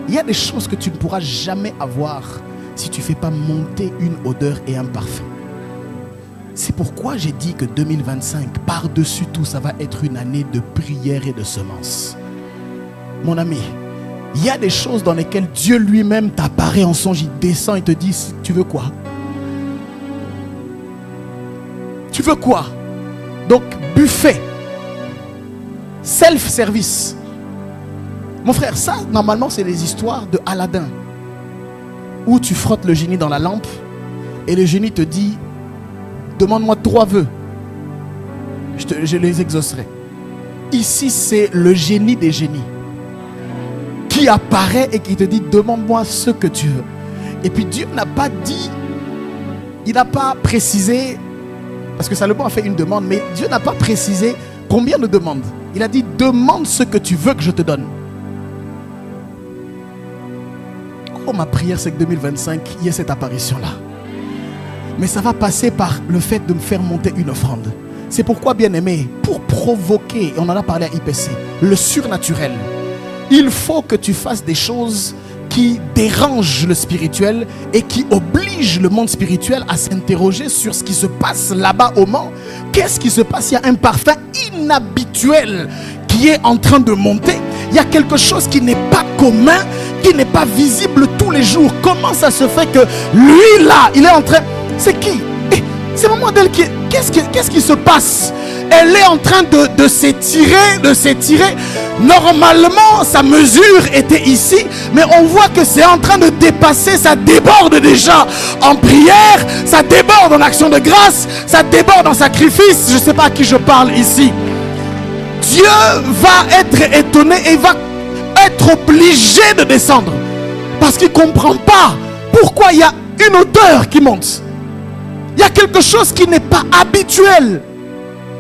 il y a des choses que tu ne pourras jamais avoir si tu ne fais pas monter une odeur et un parfum. C'est pourquoi j'ai dit que 2025, par-dessus tout, ça va être une année de prière et de semences. Mon ami, il y a des choses dans lesquelles Dieu lui-même t'apparaît en songe, il descend et te dit, tu veux quoi? Tu veux quoi? Donc, buffet, self-service. Mon frère, ça, normalement, c'est les histoires de Aladdin, où tu frottes le génie dans la lampe et le génie te dit, demande-moi 3 vœux, je les exaucerai. Ici, c'est le génie des génies qui apparaît et qui te dit, demande-moi ce que tu veux. Et puis Dieu n'a pas dit, il n'a pas précisé, parce que Salomon a fait une demande, mais Dieu n'a pas précisé combien de demandes. Il a dit, demande ce que tu veux que je te donne. Oh, ma prière, c'est que 2025, il y ait cette apparition-là. Mais ça va passer par le fait de me faire monter une offrande. C'est pourquoi, bien aimé, pour provoquer, on en a parlé à IPC, le surnaturel, il faut que tu fasses des choses qui dérangent le spirituel et qui obligent le monde spirituel à s'interroger sur ce qui se passe là-bas au Mans. Qu'est-ce qui se passe? Il y a un parfum inhabituel qui est en train de monter. Il y a quelque chose qui n'est pas commun, qui n'est pas visible tous les jours. Comment ça se fait que lui là, il est en train... C'est qui? C'est maman d'elle qui... Qu'est-ce qui se passe? Elle est en train de s'étirer. Normalement, sa mesure était ici, mais on voit que c'est en train de dépasser. Ça déborde déjà en prière, ça déborde en action de grâce, ça déborde en sacrifice. Je ne sais pas à qui je parle ici. Dieu va être étonné et va être obligé de descendre parce qu'il ne comprend pas pourquoi il y a une odeur qui monte. Il y a quelque chose qui n'est pas habituel.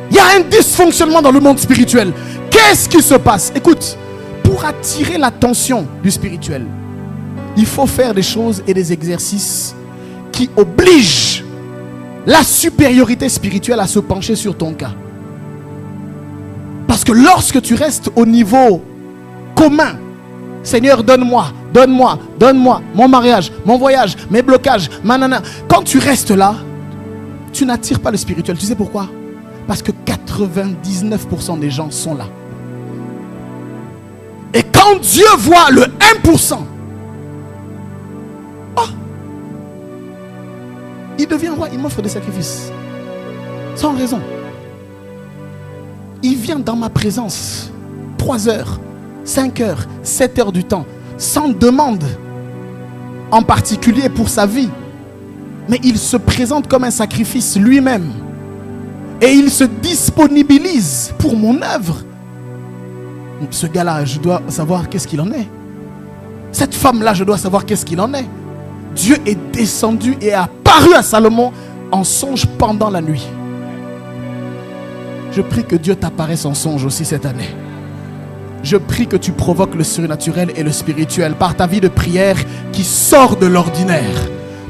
Il y a un dysfonctionnement dans le monde spirituel. Qu'est-ce qui se passe? Écoute, pour attirer l'attention du spirituel, il faut faire des choses et des exercices qui obligent la supériorité spirituelle à se pencher sur ton cas. Parce que lorsque tu restes au niveau commun, Seigneur, donne-moi mon mariage, mon voyage, mes blocages, manana. Quand tu restes là, tu n'attires pas le spirituel. Tu sais pourquoi? Parce que 99% des gens sont là. Et quand Dieu voit le 1%, il devient roi, il m'offre des sacrifices. Sans raison. Il vient dans ma présence 3 heures, 5 heures, 7 heures du temps, sans demande en particulier pour sa vie. Mais il se présente comme un sacrifice lui-même. Et il se disponibilise pour mon œuvre. Ce gars-là, je dois savoir qu'est-ce qu'il en est. Cette femme-là, je dois savoir qu'est-ce qu'il en est. Dieu est descendu et est apparu à Salomon en songe pendant la nuit. Je prie que Dieu t'apparaisse en songe aussi cette année. Je prie que tu provoques le surnaturel et le spirituel par ta vie de prière qui sort de l'ordinaire.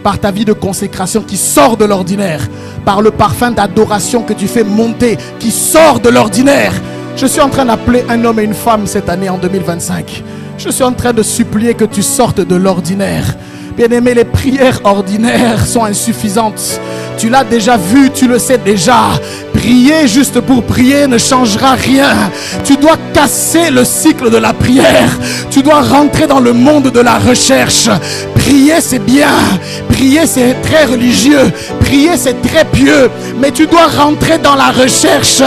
Par ta vie de consécration qui sort de l'ordinaire, par le parfum d'adoration que tu fais monter, qui sort de l'ordinaire. Je suis en train d'appeler un homme et une femme cette année en 2025. Je suis en train de supplier que tu sortes de l'ordinaire. Bien-aimé, les prières ordinaires sont insuffisantes. Tu l'as déjà vu, tu le sais déjà. Prier juste pour prier ne changera rien. Tu dois casser le cycle de la prière. Tu dois rentrer dans le monde de la recherche. Prier, c'est bien. Prier, c'est très religieux. Prier, c'est très pieux. Mais tu dois rentrer dans la recherche.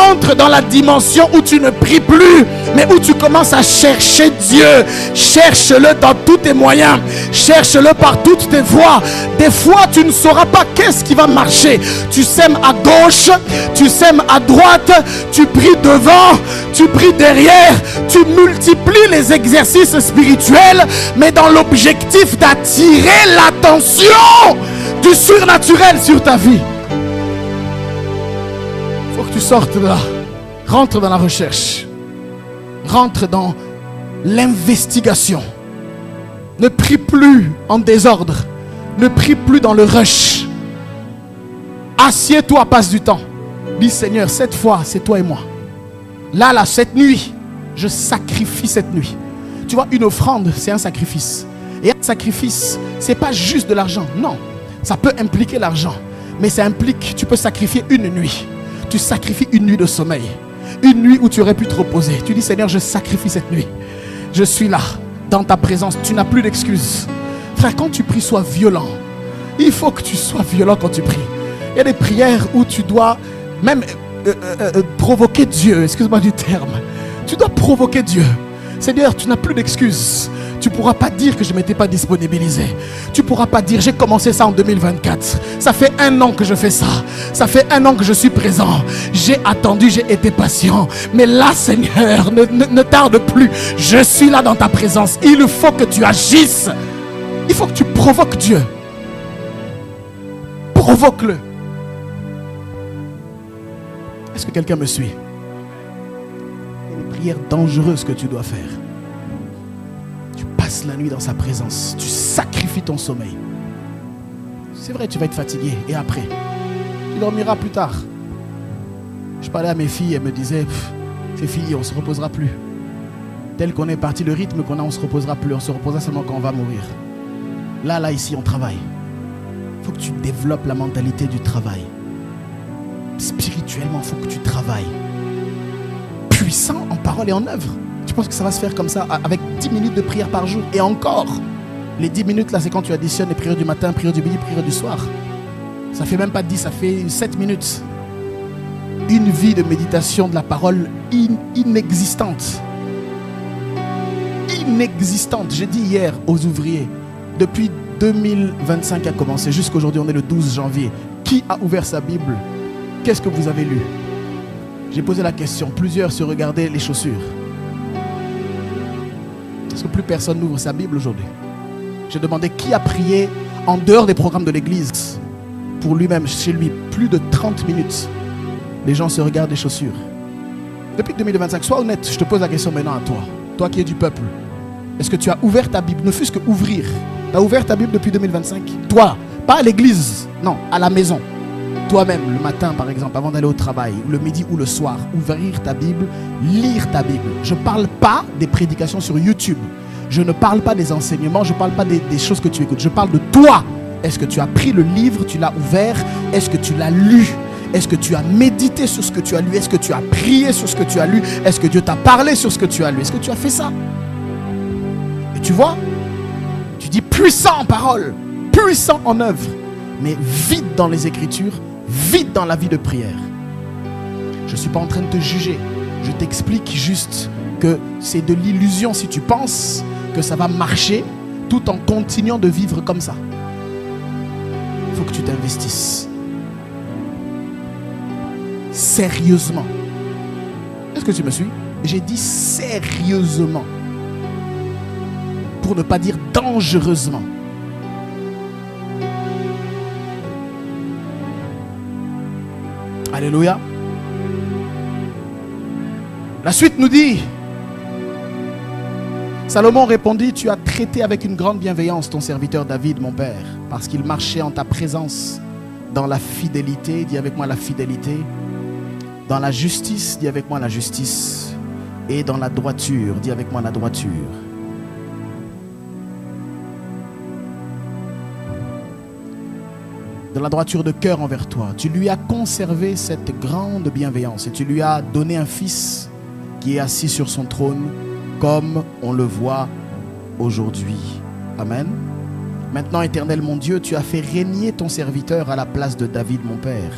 Entre dans la dimension où tu ne pries plus, mais où tu commences à chercher Dieu. Cherche-le dans tous tes moyens. Cherche-le par toutes tes voies. Des fois, tu ne sauras pas qu'est-ce qui va marcher. Tu sèmes à gauche, tu sèmes à droite, tu pries devant, tu pries derrière, tu multiplies les exercices spirituels, mais dans l'objectif d'attirer l'attention du surnaturel sur ta vie. Il faut que tu sortes de là. Rentre dans la recherche. Rentre dans l'investigation. Ne prie plus en désordre. Ne prie plus dans le rush. Assieds-toi, passe du temps. Dis Seigneur, cette fois, c'est toi et moi. Là, cette nuit, je sacrifie cette nuit. Tu vois, une offrande, c'est un sacrifice. Et un sacrifice, c'est pas juste de l'argent. Non, ça peut impliquer l'argent. Mais ça implique, tu peux sacrifier une nuit. Tu sacrifies une nuit de sommeil. Une nuit où tu aurais pu te reposer. Tu dis Seigneur, je sacrifie cette nuit. Je suis là, dans ta présence. Tu n'as plus d'excuses. Frère, quand tu pries, sois violent. Il faut que tu sois violent quand tu pries. Il y a des prières où tu dois même provoquer Dieu. Excuse-moi du terme. Tu dois provoquer Dieu. Seigneur, tu n'as plus d'excuses. Tu ne pourras pas dire que je ne m'étais pas disponibilisé. Tu ne pourras pas dire j'ai commencé ça en 2024. Ça fait 1 an que je fais ça. Ça fait 1 an que je suis présent. J'ai attendu, j'ai été patient. Mais là, Seigneur, ne tarde plus. Je suis là dans ta présence. Il faut que tu agisses. Il faut que tu provoques Dieu. Provoque-le. Est-ce que quelqu'un me suit? Il y a des prières dangereuses que tu dois faire. Tu passes la nuit dans sa présence. Tu sacrifies ton sommeil. C'est vrai, tu vas être fatigué. Et après, tu dormiras plus tard. Je parlais à mes filles, elles me disaient, ces filles, on ne se reposera plus. Tel qu'on est parti, le rythme qu'on a, on ne se reposera plus. On se reposera seulement quand on va mourir. Là, ici, on travaille. Il faut que tu développes la mentalité du travail. Spirituellement, il faut que tu travailles. Puissant en parole et en œuvre. Tu penses que ça va se faire comme ça, avec 10 minutes de prière par jour? Et encore, les 10 minutes là, c'est quand tu additionnes les prières du matin, prières du midi, prières du soir. Ça fait même pas 10, ça fait 7 minutes. Une vie de méditation de la parole inexistante. Inexistante. J'ai dit hier aux ouvriers, depuis 2025 a commencé, jusqu'aujourd'hui, on est le 12 janvier. Qui a ouvert sa Bible? Qu'est-ce que vous avez lu? J'ai posé la question. Plusieurs se regardaient les chaussures. Est-ce que plus personne n'ouvre sa Bible aujourd'hui? J'ai demandé qui a prié en dehors des programmes de l'église pour lui-même, chez lui, plus de 30 minutes. Les gens se regardent les chaussures. Depuis 2025, sois honnête, je te pose la question maintenant à toi. Toi qui es du peuple. Est-ce que tu as ouvert ta Bible? Ne fût-ce que ouvrir. Tu as ouvert ta Bible depuis 2025? Toi, pas à l'église, non, à la maison. Toi-même, le matin par exemple, avant d'aller au travail, ou le midi ou le soir, ouvrir ta Bible, lire ta Bible. Je ne parle pas des prédications sur YouTube. Je ne parle pas des enseignements, je ne parle pas des choses que tu écoutes. Je parle de toi. Est-ce que tu as pris le livre, tu l'as ouvert? Est-ce que tu l'as lu? Est-ce que tu as médité sur ce que tu as lu? Est-ce que tu as prié sur ce que tu as lu? Est-ce que Dieu t'a parlé sur ce que tu as lu? Est-ce que tu as fait ça? Et tu vois, tu dis puissant en parole, puissant en œuvre, mais vide dans les Écritures, vide dans la vie de prière. Je ne suis pas en train de te juger. Je t'explique juste que c'est de l'illusion si tu penses que ça va marcher tout en continuant de vivre comme ça. Il faut que tu t'investisses. Sérieusement. Est-ce que tu me suis? J'ai dit sérieusement. Pour ne pas dire dangereusement. Alléluia. La suite nous dit, Salomon répondit, tu as traité avec une grande bienveillance ton serviteur David, mon père, parce qu'il marchait en ta présence dans la fidélité, dis avec moi la fidélité, dans la justice, dis avec moi la justice, et dans la droiture, dis avec moi la droiture. De la droiture de cœur envers toi. Tu lui as conservé cette grande bienveillance et tu lui as donné un fils qui est assis sur son trône comme on le voit aujourd'hui. Amen. Maintenant, Éternel mon Dieu, tu as fait régner ton serviteur à la place de David mon père.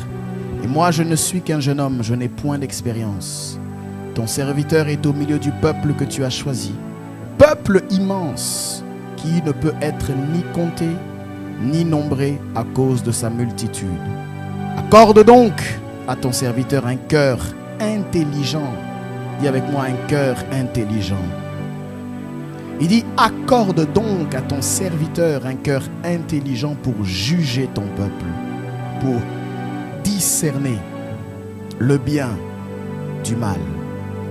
Et moi, je ne suis qu'un jeune homme, je n'ai point d'expérience. Ton serviteur est au milieu du peuple que tu as choisi. Peuple immense qui ne peut être ni compté ni nombré à cause de sa multitude. Accorde donc à ton serviteur un cœur intelligent. Dis avec moi un cœur intelligent. Il dit accorde donc à ton serviteur un cœur intelligent pour juger ton peuple, pour discerner le bien du mal.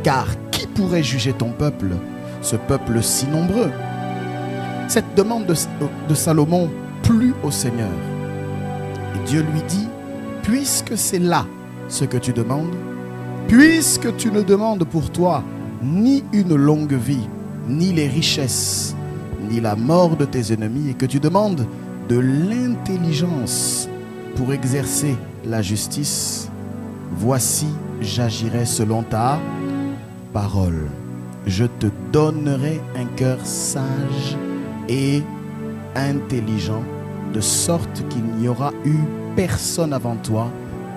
Car qui pourrait juger ton peuple, ce peuple si nombreux? Cette demande de Salomon plut au Seigneur. Et Dieu lui dit, puisque c'est là ce que tu demandes, puisque tu ne demandes pour toi ni une longue vie, ni les richesses, ni la mort de tes ennemis, et que tu demandes de l'intelligence pour exercer la justice, voici, j'agirai selon ta parole. Je te donnerai un cœur sage et intelligent, de sorte qu'il n'y aura eu personne avant toi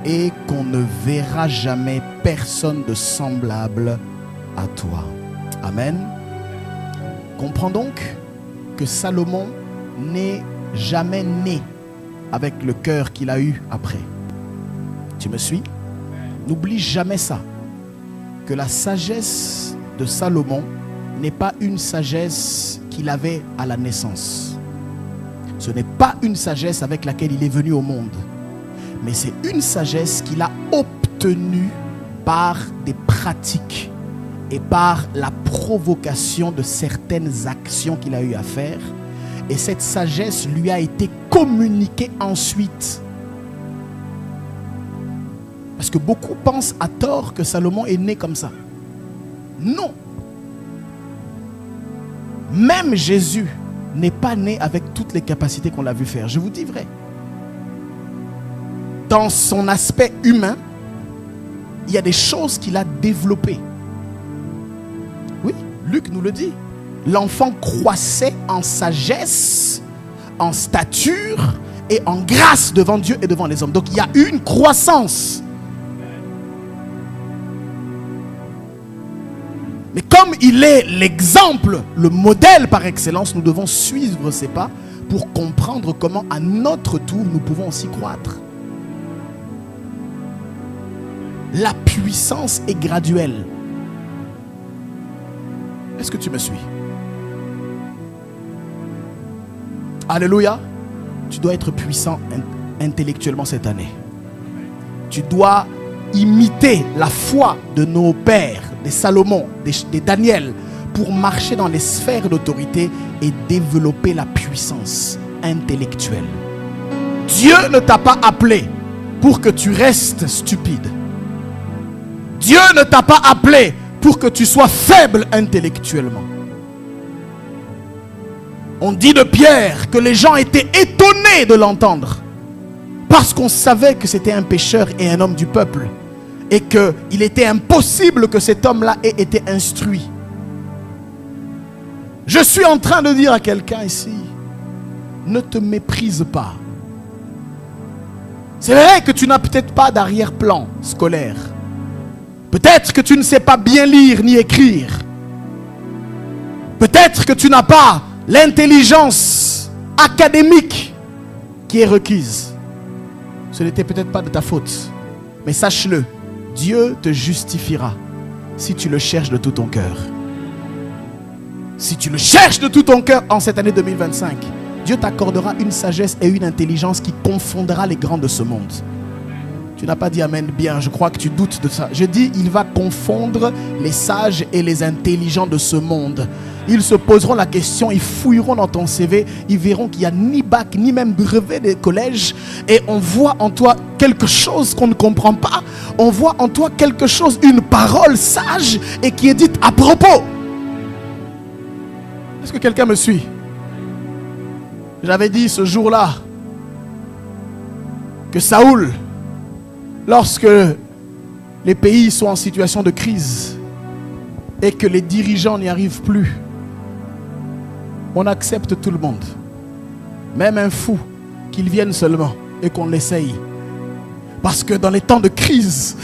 et qu'on ne verra jamais personne de semblable à toi. Amen. Comprends donc que Salomon n'est jamais né avec le cœur qu'il a eu après. Tu me suis? N'oublie jamais ça. Que la sagesse de Salomon n'est pas une sagesse qu'il avait à la naissance. Ce n'est pas une sagesse avec laquelle il est venu au monde. Mais c'est une sagesse qu'il a obtenue par des pratiques et par la provocation de certaines actions qu'il a eu à faire. Et cette sagesse lui a été communiquée ensuite. Parce que beaucoup pensent à tort que Salomon est né comme ça. Non. Même Jésus n'est pas né avec toutes les capacités qu'on l'a vu faire. Je vous dis vrai. Dans son aspect humain, il y a des choses qu'il a développées. Oui, Luc nous le dit. L'enfant croissait en sagesse, en stature et en grâce devant Dieu et devant les hommes. Donc il y a eu une croissance. Mais comme il est l'exemple, le modèle par excellence, nous devons suivre ses pas pour comprendre comment à notre tour nous pouvons aussi croître. La puissance est graduelle. Est-ce que tu me suis? Alléluia. Tu dois être puissant intellectuellement cette année. Tu dois imiter la foi de nos pères, des Salomon, des Daniel, pour marcher dans les sphères d'autorité et développer la puissance intellectuelle. Dieu ne t'a pas appelé pour que tu restes stupide. Dieu ne t'a pas appelé pour que tu sois faible intellectuellement. On dit de Pierre que les gens étaient étonnés de l'entendre parce qu'on savait que c'était un pécheur et un homme du peuple et qu'il était impossible que cet homme-là ait été instruit. Je suis en train de dire à quelqu'un ici, ne te méprise pas. C'est vrai que tu n'as peut-être pas d'arrière-plan scolaire. Peut-être que tu ne sais pas bien lire ni écrire. Peut-être que tu n'as pas l'intelligence académique qui est requise. Ce n'était peut-être pas de ta faute. Mais sache-le, Dieu te justifiera si tu le cherches de tout ton cœur. Si tu le cherches de tout ton cœur en cette année 2025, Dieu t'accordera une sagesse et une intelligence qui confondra les grands de ce monde. Tu n'as pas dit amen bien, je crois que tu doutes de ça. Je dis, il va confondre les sages et les intelligents de ce monde. Ils se poseront la question, ils fouilleront dans ton CV, ils verront qu'il n'y a ni bac, ni même brevet des collèges. Et on voit en toi quelque chose qu'on ne comprend pas. On voit en toi quelque chose, une parole sage et qui est dite à propos. Est-ce que quelqu'un me suit? J'avais dit ce jour-là que Saoul, lorsque les pays sont en situation de crise et que les dirigeants n'y arrivent plus, on accepte tout le monde. Même un fou, qu'il vienne seulement et qu'on l'essaye. Parce que dans les temps de crise,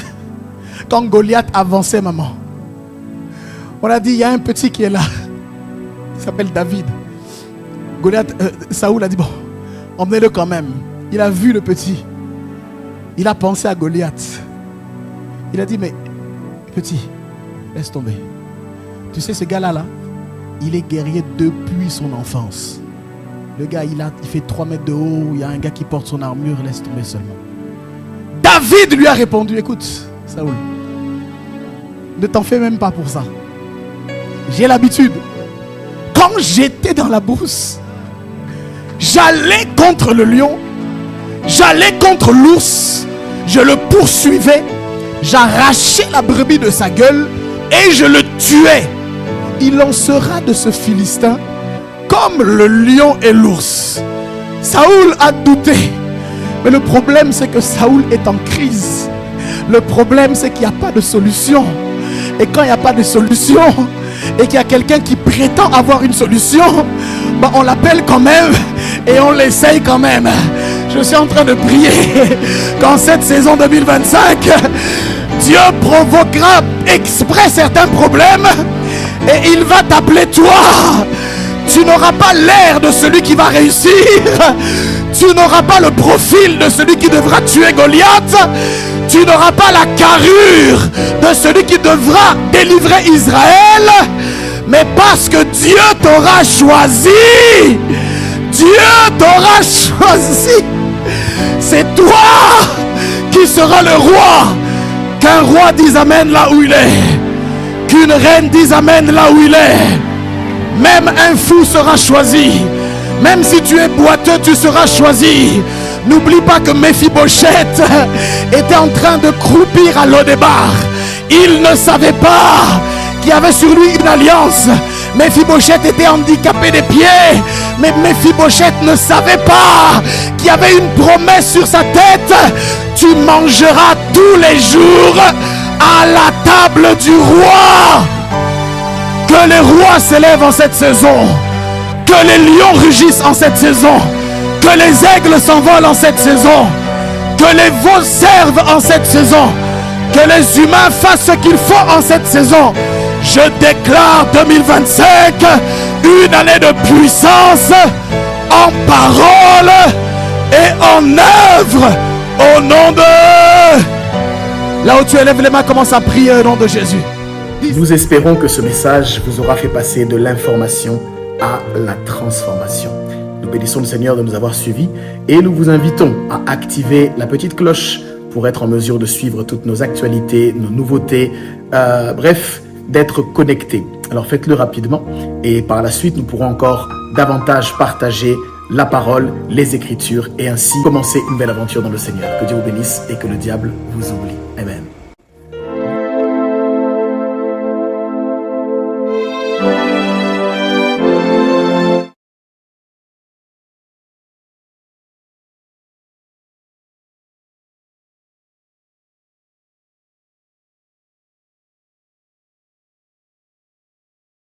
quand Goliath avançait, maman, on a dit, il y a un petit qui est là. Il s'appelle David. Saoul a dit, bon, emmenez-le quand même. Il a vu le petit. Il a pensé à Goliath. Il a dit, mais petit, laisse tomber. Tu sais, ce gars-là, il est guerrier depuis son enfance. Le gars, il fait 3 mètres de haut. Il y a un gars qui porte son armure. Laisse tomber seulement. David lui a répondu, écoute, Saoul, ne t'en fais même pas pour ça. J'ai l'habitude. Quand j'étais dans la brousse, j'allais contre le lion, j'allais contre l'ours, je le poursuivais, j'arrachais la brebis de sa gueule et je le tuais. Il en sera de ce Philistin comme le lion et l'ours. Saoul a douté. Mais le problème, c'est que Saoul est en crise. Le problème, c'est qu'il n'y a pas de solution. Et quand il n'y a pas de solution, et qu'il y a quelqu'un qui prétend avoir une solution, on l'appelle quand même et on l'essaye quand même. Je suis en train de prier qu'en cette saison 2025, Dieu provoquera exprès certains problèmes et il va t'appeler toi. Tu n'auras pas l'air de celui qui va réussir. Tu n'auras pas le profil de celui qui devra tuer Goliath. Tu n'auras pas la carrure de celui qui devra délivrer Israël. Mais parce que Dieu t'aura choisi. Dieu t'aura choisi. C'est toi qui seras le roi. Qu'un roi dise amen là où il est. Qu'une reine dise amen là où il est. Même un fou sera choisi. Même si tu es boiteux, tu seras choisi. N'oublie pas que Méphibosheth était en train de croupir à Lodébar. Il ne savait pas qu'il y avait sur lui une alliance. Méphibosheth était handicapé des pieds. Mais Méphibosheth ne savait pas qu'il y avait une promesse sur sa tête. Tu mangeras tous les jours à la table du roi. Que les rois s'élèvent en cette saison. Que les lions rugissent en cette saison. Que les aigles s'envolent en cette saison. Que les veaux servent en cette saison. Que les humains fassent ce qu'il faut en cette saison. Je déclare 2025 une année de puissance en parole et en œuvre au nom de... Là où tu élèves les mains, commence à prier au nom de Jésus. Nous espérons que ce message vous aura fait passer de l'information à la transformation. Nous bénissons le Seigneur de nous avoir suivis et nous vous invitons à activer la petite cloche pour être en mesure de suivre toutes nos actualités, nos nouveautés, bref, d'être connectés. Alors faites-le rapidement et par la suite nous pourrons encore davantage partager la parole, les Écritures et ainsi commencer une belle aventure dans le Seigneur. Que Dieu vous bénisse et que le diable vous oublie. Amen.